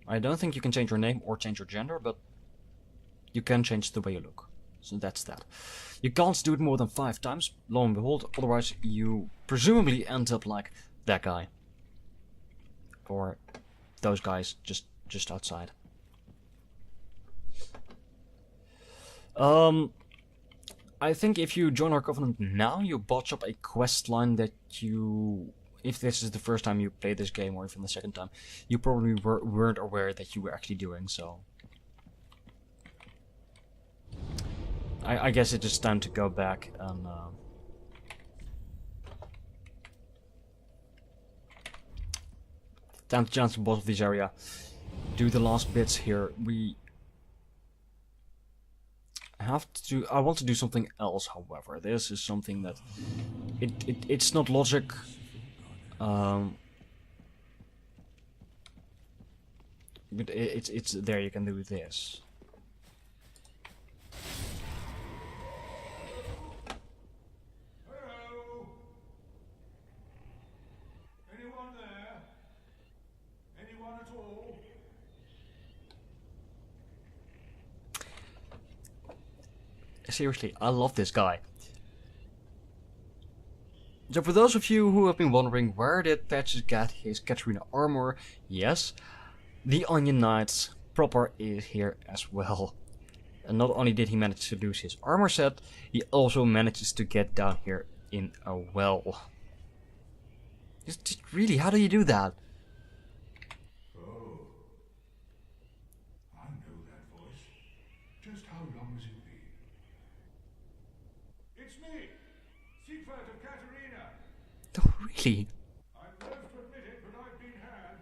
[SPEAKER 1] I don't think you can change your name or change your gender, but you can change the way you look. So that's that. You can't do it more than 5 times, lo and behold, otherwise you presumably end up like that guy. Or those guys just outside. I think if you join our Covenant now, you botch up a quest line that you, if this is the first time you play this game or even the second time, you probably weren't aware that you were actually doing. So I guess it's just time to go back and time to chance the boss of this area. Do the last bits here. We have to. I want to do something else. However, this is something that it's not logic. But it's there. You can do this.
[SPEAKER 4] Hello? Anyone there? Anyone at all?
[SPEAKER 1] Seriously, I love this guy. So for those of you who have been wondering where did Patches get his Katarina armor, yes, the Onion Knight proper is here as well. And not only did he manage to lose his armor set, he also manages to get down here in a well. Just really, how do you do that?
[SPEAKER 4] Oh. I know that voice. Just how long has it been? It's me, Siegfried of Katarina.
[SPEAKER 1] Oh, really?
[SPEAKER 4] I'm loath to admit it, but I've been had.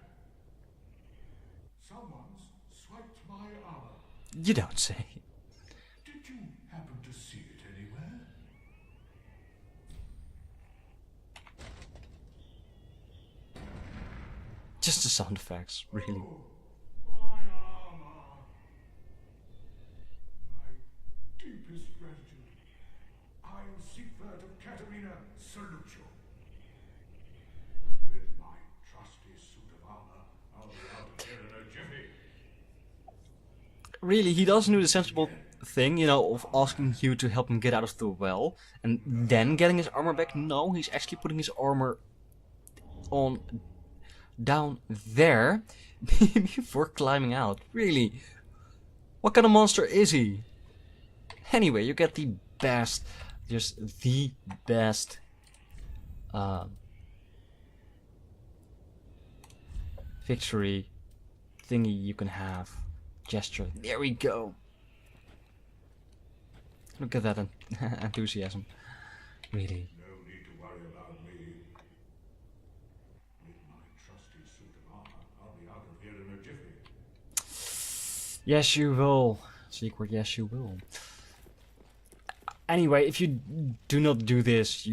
[SPEAKER 4] Someone's swiped my armor.
[SPEAKER 1] You don't say.
[SPEAKER 4] Did you happen to see it anywhere?
[SPEAKER 1] Just the sound effects, really.
[SPEAKER 4] Oh, my armor. My deepest gratitude. I, Siegfried of Katarina, salute you. With my trusty suit of armor, I'll be out of here in a jiffy.
[SPEAKER 1] Really, he doesn't do the sensible thing, you know, of asking you to help him get out of the well and then getting his armor back. No, he's actually putting his armor on down there before climbing out. Really? What kind of monster is he? Anyway, you get the best, just the best victory thingy you can have. Gesture. There we go. Look at that enthusiasm. Really.
[SPEAKER 4] No need to worry about me. With my trusty suit of armor, I'll be out of here in a jiffy.
[SPEAKER 1] Yes, you will. Secret, yes, you will. Anyway, if you do not do this,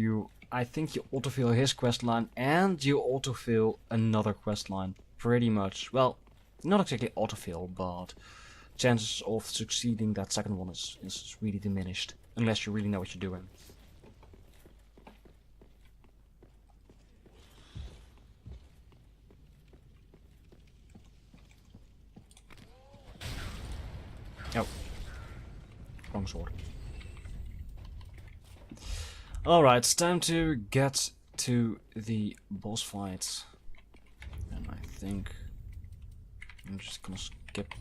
[SPEAKER 1] I think you autofill his questline and you autofill another questline. Pretty much. Well, not exactly autofill, but chances of succeeding that second one is really diminished. Unless you really know what you're doing. Oh. Wrong sword. Alright, it's time to get to the boss fight. And I think I'm just gonna skip.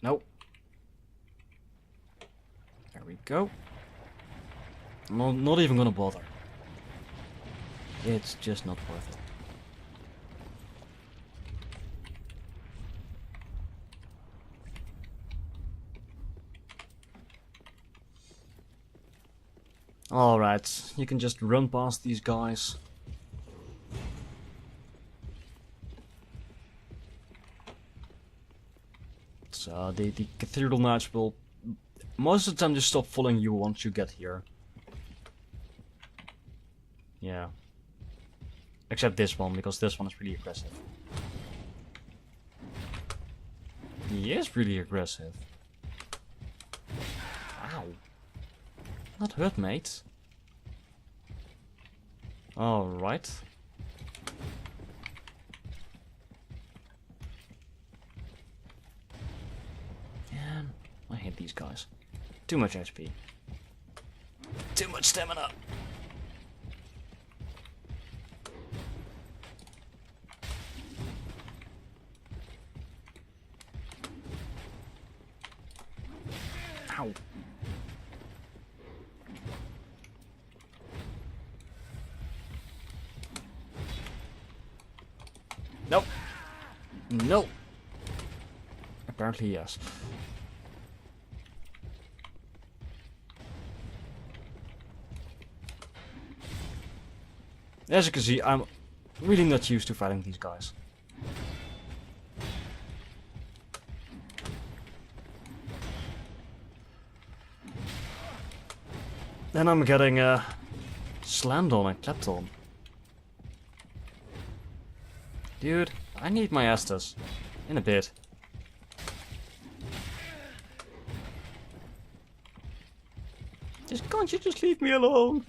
[SPEAKER 1] Nope. There we go. I'm not even gonna bother. It's just not worth it. Alright, you can just run past these guys. So the Cathedral Knights will most of the time just stop following you once you get here. Yeah. Except this one, because this one is really aggressive. He is really aggressive. Ow. Not hurt, mate. Alright. And I hate these guys. Too much HP. Too much stamina. Ow. Nope. Nope. Apparently yes. As you can see, I'm really not used to fighting these guys. Then I'm getting slammed on and clapped on. Dude, I need my Estus. In a bit. Can't you just leave me alone?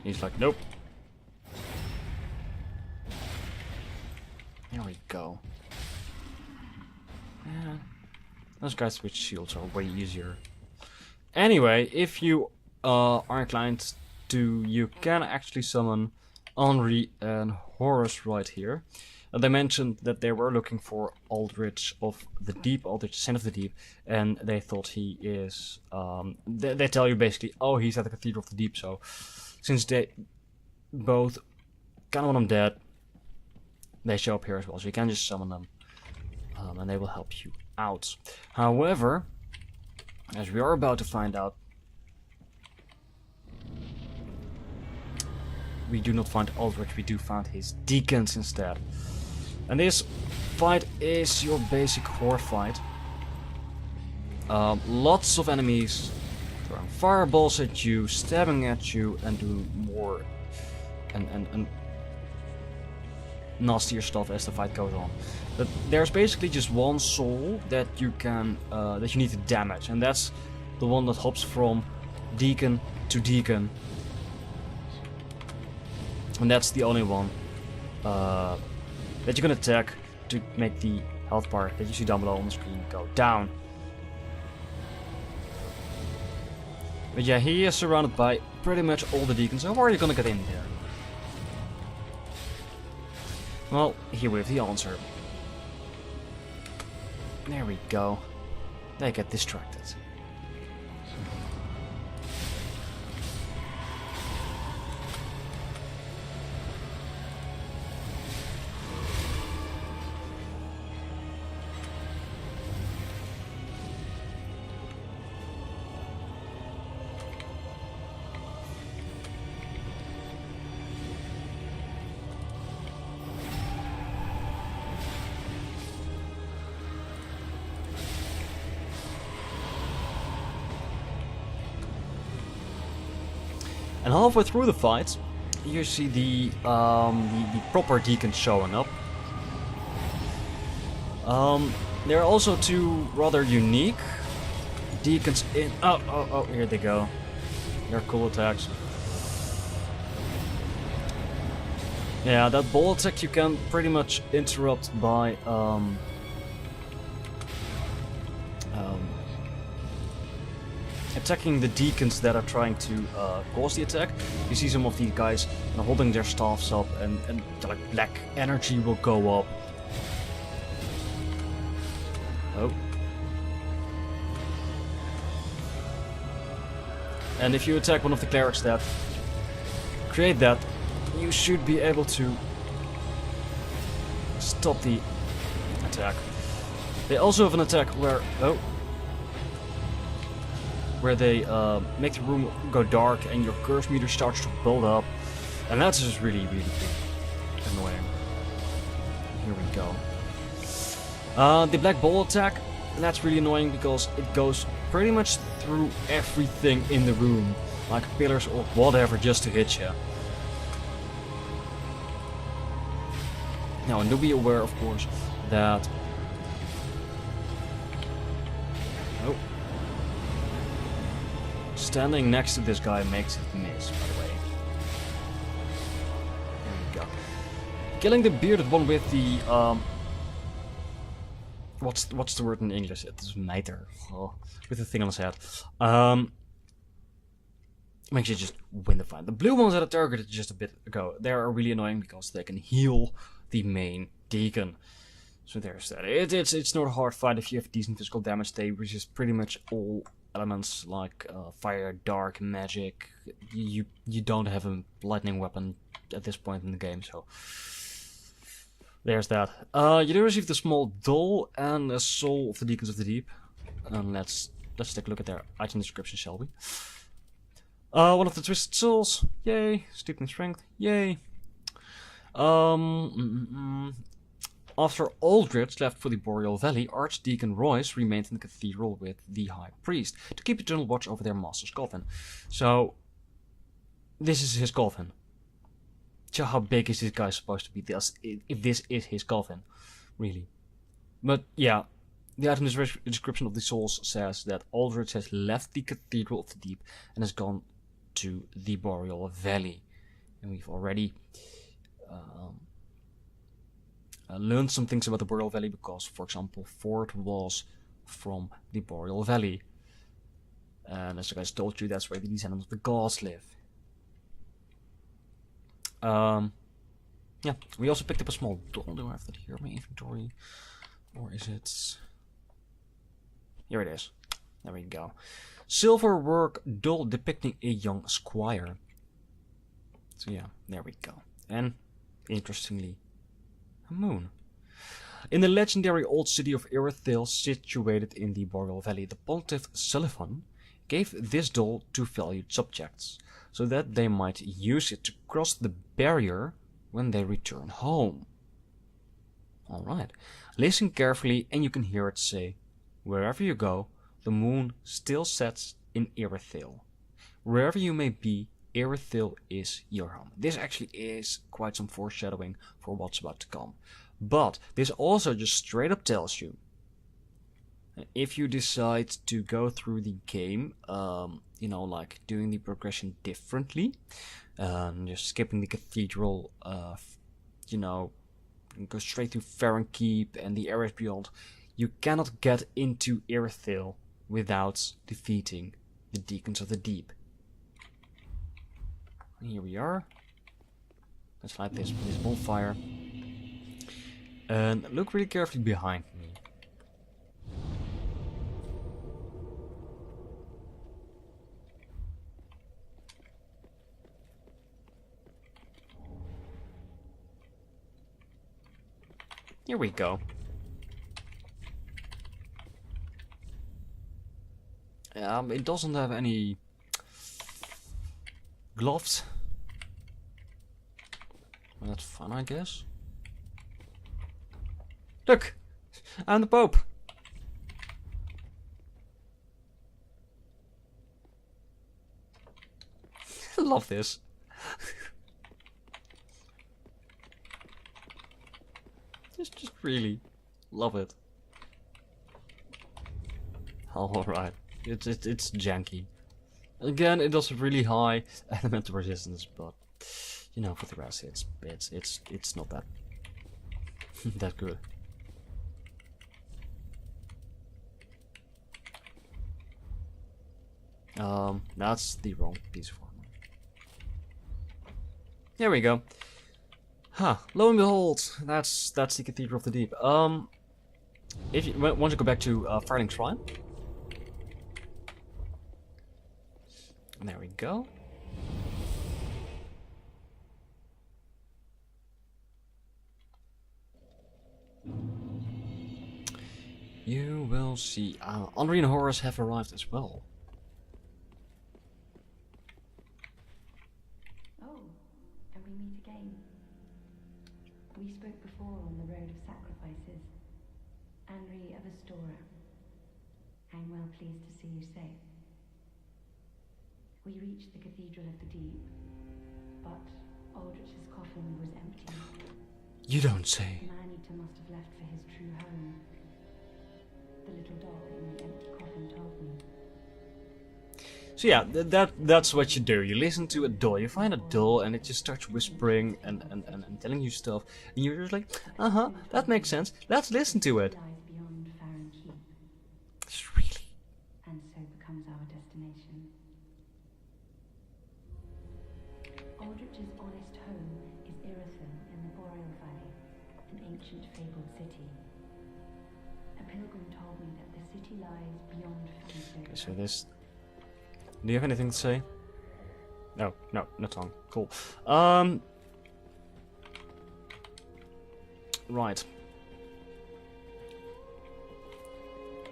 [SPEAKER 1] He's like, nope. There we go. Yeah. Those guys with shields are way easier. Anyway, if you are inclined to, you can actually summon Henri and Horus right here. They mentioned that they were looking for Aldrich of the Deep, Aldrich, Saint of the Deep, and they thought he is. They tell you basically, oh, he's at the Cathedral of the Deep. So, since they both kind of want him dead, they show up here as well. So you can just summon them, and they will help you out. However, as we are about to find out, we do not find Aldrich, we do find his deacons instead. And this fight is your basic horde fight. Lots of enemies throwing fireballs at you, stabbing at you, and doing more and nastier stuff as the fight goes on. But there's basically just one soul that you can that you need to damage, and that's the one that hops from deacon to deacon. And that's the only one that you can attack to make the health bar that you see down below on the screen go down. But yeah, he is surrounded by pretty much all the deacons. How are you gonna get in there? Well, here we have the answer. There we go. They get distracted. And halfway through the fight, you see the proper deacons showing up. There are also two rather unique deacons in. Oh, here they go. They're cool attacks. Yeah, that ball attack you can pretty much interrupt by attacking the deacons that are trying to cause the attack. You see some of these guys holding their staffs up, and like black energy will go up. Oh. And if you attack one of the clerics that create that, you should be able to stop the attack. They also have an attack where they make the room go dark and your curse meter starts to build up, and that's just really annoying. Here we go. The black ball attack, that's really annoying because it goes pretty much through everything in the room, like pillars or whatever, just to hit you. Now, and do be aware, of course, that standing next to this guy makes it miss, by the way. There we go. Killing the bearded one with the what's the word in English? It is miter. Oh, with the thing on his head. Makes you just win the fight. The blue ones that I targeted just a bit ago, they are really annoying because they can heal the main deacon. So there's that. It's not a hard fight if you have decent physical damage. They resist pretty much all elements like fire, dark, magic. You don't have a lightning weapon at this point in the game, so there's that. You do receive the small doll and a soul of the Deacons of the Deep. And let's take a look at their item description, shall we? One of the twisted souls, yay. Steeped in strength, yay. After Aldrich left for the Boreal Valley, Archdeacon Royce remained in the cathedral with the High Priest to keep eternal watch over their master's coffin. So, this is his coffin. So how big is this guy supposed to be? If this is his coffin, really. But yeah, the item description of the souls says that Aldrich has left the Cathedral of the Deep and has gone to the Boreal Valley. And we've already learned some things about the Boreal Valley because, for example, Ford was from the Boreal Valley. And as I guys told you, that's where the descendants of the gods live. Yeah, we also picked up a small doll. Do I have that here in my inventory? Or is it... Here it is. There we go. Silver work doll depicting a young squire. So yeah, there we go. And, interestingly, a moon. In the legendary old city of Irithyll, situated in the Boreal Valley, the Pontiff Sullivan gave this doll to valued subjects, so that they might use it to cross the barrier when they return home. Alright, listen carefully and you can hear it say, "Wherever you go, the moon still sets in Irithyll. Wherever you may be, Irithyll is your home." This actually is quite some foreshadowing for what's about to come. But this also just straight up tells you, if you decide to go through the game, like doing the progression differently, just skipping the cathedral you know, go straight to Farron Keep and the areas beyond. You cannot get into Irithyll without defeating the Deacons of the Deep. Here we are. Let's light this bonfire. And look really carefully behind me. Here we go. It doesn't have any gloves. Well, that's fun, I guess. Look! I'm the Pope! I love this. just really love it. Alright. It's janky. Again, it does really high elemental resistance, but you know, for the rest, it's not that that good. That's the wrong piece of armor. There we go. Huh. Lo and behold, that's the Cathedral of the Deep. If you want to go back to Firelink Shrine. There we go. You will see. Henri and Horace have arrived as well.
[SPEAKER 2] Oh, and we meet again. We spoke before on the road of sacrifices. Henri of Astora. I'm well pleased to see you safe. We reached the Cathedral of the Deep, but Aldrich's coffin was empty.
[SPEAKER 1] You don't say.
[SPEAKER 2] Man-eater must have left for his true home. The little doll in the empty coffin told me.
[SPEAKER 1] So yeah, that's what you do. You listen to a doll. You find a doll and it just starts whispering and telling you stuff. And you're just like, that makes sense. Let's listen to it.
[SPEAKER 2] Lies beyond Farron Keep,
[SPEAKER 1] It's really...
[SPEAKER 2] and so becomes our destination. Aldrich's honest home is Irithyll in the Boreal Valley, an ancient fabled city. A pilgrim told me that the city lies beyond Farron.
[SPEAKER 1] Okay, so this... Do you have anything to say? No, not on. Cool. Right.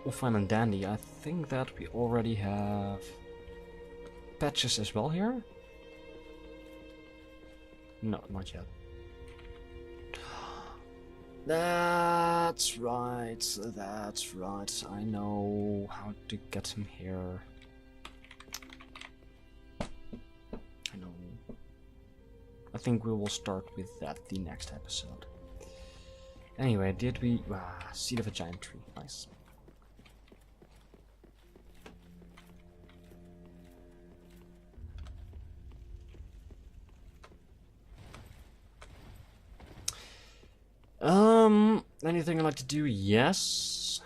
[SPEAKER 1] All fine and dandy. I think that we already have patches as well here. No, not yet. That's right. That's right. I know how to get him here. I know. I think we will start with that the next episode. Anyway, did we... Seed of a giant tree. Nice. Anything I'd like to do? Yes.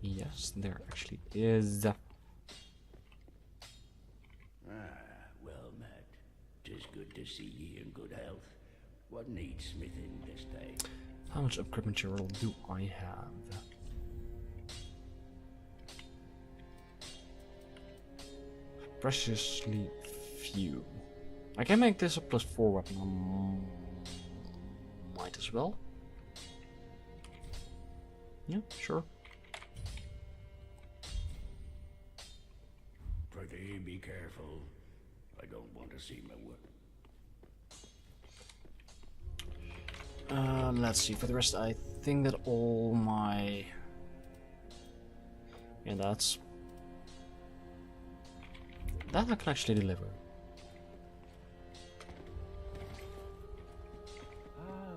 [SPEAKER 1] Yes, there actually is.
[SPEAKER 5] Well met. 'Tis good to see ye in good health. What needs smithing this day?
[SPEAKER 1] How much upgrade material do I have? Preciously few. I can make this a +4 weapon. Might as well. Yeah, sure.
[SPEAKER 5] Prithee, be careful. I don't want to see my work.
[SPEAKER 1] Let's see. For the rest, I think that all my... Yeah, that's... That I can actually deliver.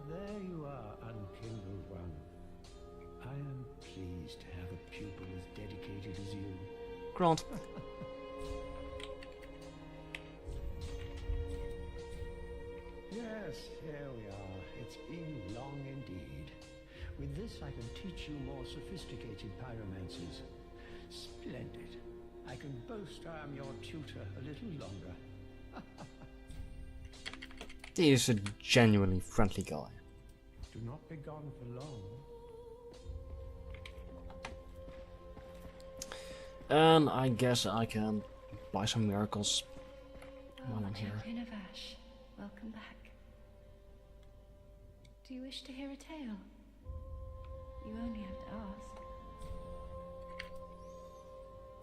[SPEAKER 5] There you are, unkindled one. I am pleased to have a pupil as dedicated as you.
[SPEAKER 1] Grant.
[SPEAKER 5] Yes, Yes, here we are. It's been long indeed. With this, I can teach you more sophisticated pyromancies. Splendid. I can boast I am your tutor a little longer.
[SPEAKER 1] He is a genuinely friendly guy.
[SPEAKER 5] Do not be gone for long.
[SPEAKER 1] And I guess I can buy some miracles while I'm here.
[SPEAKER 2] Champion of Ash, welcome back. Do you wish to hear a tale? You only have to ask.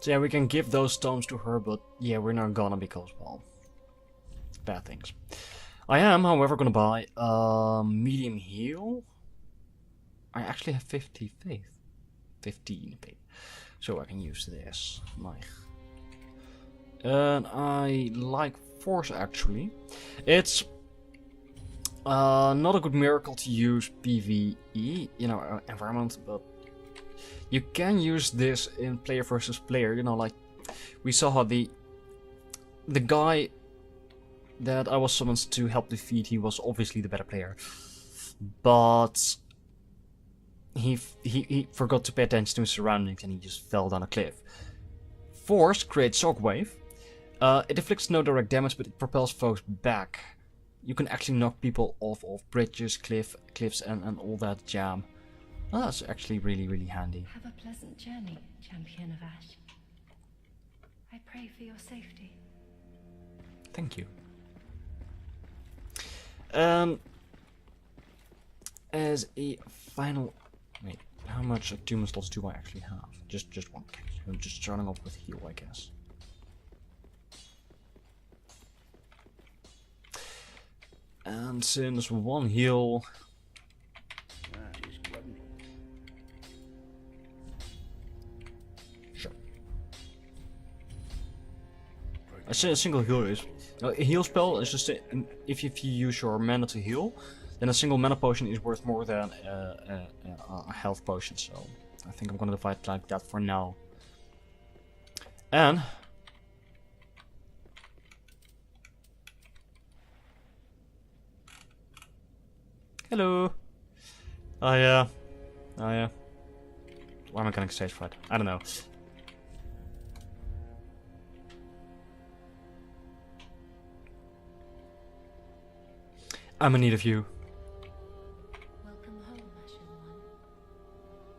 [SPEAKER 1] So yeah, we can give those stones to her, but yeah, we're not gonna because, well, bad things. I am, however, gonna buy medium heal. I actually have 50 faith. 15 faith. So I can use this. Nice. And I like force actually. It's not a good miracle to use PvE, you know, environment, but you can use this in player versus player. You know, like we saw how the guy that I was summoned to help defeat, he was obviously the better player, but he forgot to pay attention to his surroundings and he just fell down a cliff. Force creates shockwave. It inflicts no direct damage, but it propels foes back. You can actually knock people off bridges, cliffs, and all that jam. Oh, that's actually really handy.
[SPEAKER 2] Have a pleasant journey, Champion of Ash. I pray for your safety.
[SPEAKER 1] Thank you. As a final, wait, how much attunement slots do I actually have? Just one. I'm just starting off with heal, I guess. And since one heal, sure. I say a single heal is a heal spell is just if you use your mana to heal, then a single mana potion is worth more than a health potion. So I think I'm gonna divide it like that for now. And hello. Oh yeah. Why am I getting stage fright? I don't know. I'm in need of you.
[SPEAKER 2] Welcome home, Ashen One.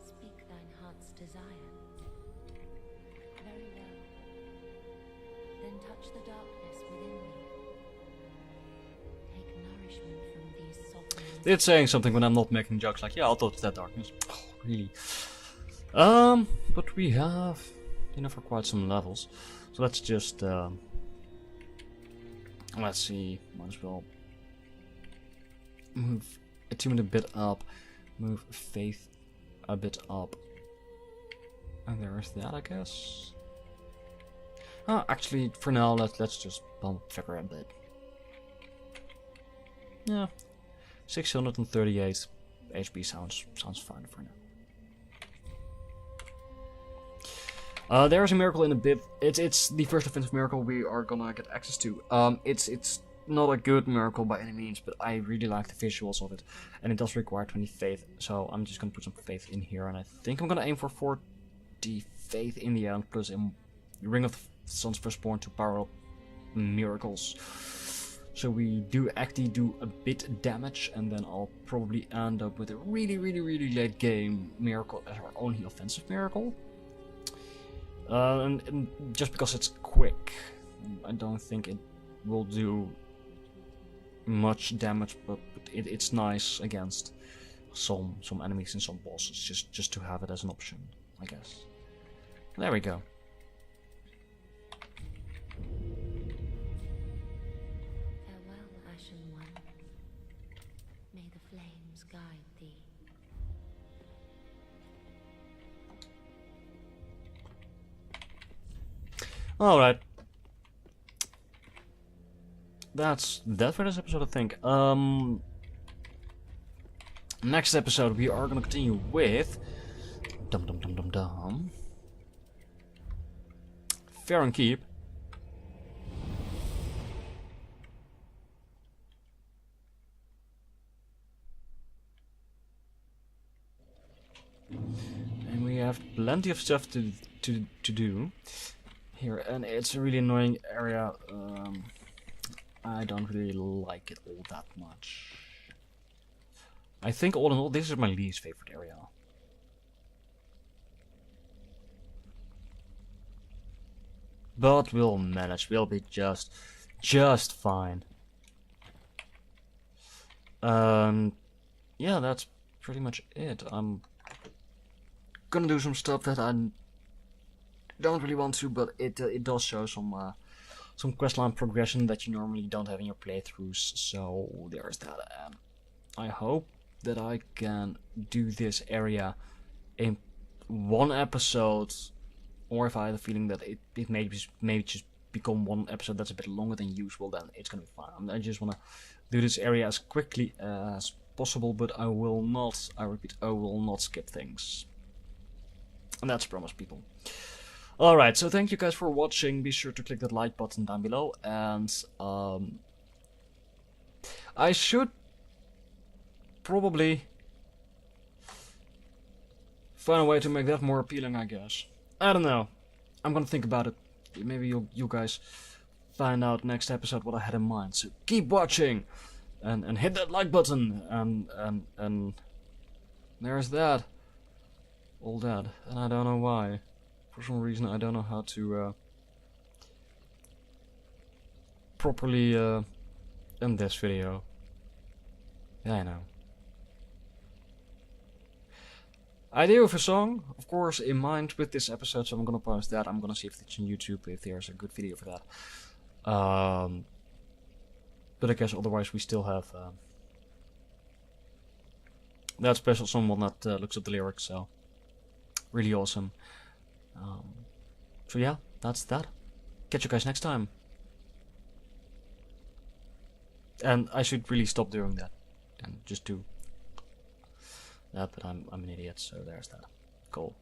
[SPEAKER 2] Speak thine heart's desire. Very well. Then touch the darkness within me. Take nourishment from these sovereign.
[SPEAKER 1] It's saying something when I'm not making jokes like, yeah, I'll touch that darkness. Oh, really? But we have enough for quite some levels. So let's just, let's see, might as well move attunement a bit up, move faith a bit up. And there is that, I guess. Actually, for now, let's just bump Vigor a bit. Yeah, 638 HP sounds fine for now. There's a miracle in a bit. It's the first offensive miracle we are gonna get access to. It's not a good miracle by any means, but I really like the visuals of it, and it does require 20 faith. So I'm just gonna put some faith in here, and I think I'm gonna aim for 40 faith in the end, plus a Ring of the Sun's Firstborn to power up miracles. So we do actually do a bit damage, and then I'll probably end up with a really late game miracle as our only offensive miracle. And just because it's quick, I don't think it will do much damage, but it's nice against some enemies and some bosses, just to have it as an option, I guess. There we go.
[SPEAKER 2] Farewell, Ashen One. May the flames guide thee.
[SPEAKER 1] Alright. That's that for this episode, I think. Next episode we are gonna continue with Fair and Keep. have plenty of stuff to do here, and it's a really annoying area. I don't really like it all that much. I think all in all, this is my least favorite area. But we'll manage. We'll be just fine. Yeah, that's pretty much it. I'm gonna do some stuff that I don't really want to, but it does show some questline progression that you normally don't have in your playthroughs. So there's that. And I hope that I can do this area in one episode, or if I have a feeling that it may just become one episode that's a bit longer than usual, then it's gonna be fine. I just wanna do this area as quickly as possible, but I will not, I repeat, I will not skip things. And that's a promise, people. Alright, so thank you guys for watching. Be sure to click that like button down below, and I should probably find a way to make that more appealing, I guess. I don't know. I'm gonna think about it. Maybe you guys find out next episode what I had in mind. So keep watching and hit that like button, and there's that. All that. And I don't know why. For some reason I don't know how to properly end this video. Yeah, I know. I do have a song, of course, in mind with this episode, so I'm gonna post that. I'm gonna see if it's on YouTube, if there's a good video for that. But I guess otherwise we still have that special someone that looks at the lyrics, so really awesome. So yeah, that's that. Catch you guys next time. And I should really stop doing that and just do that, but I'm an idiot, so there's that. Cool.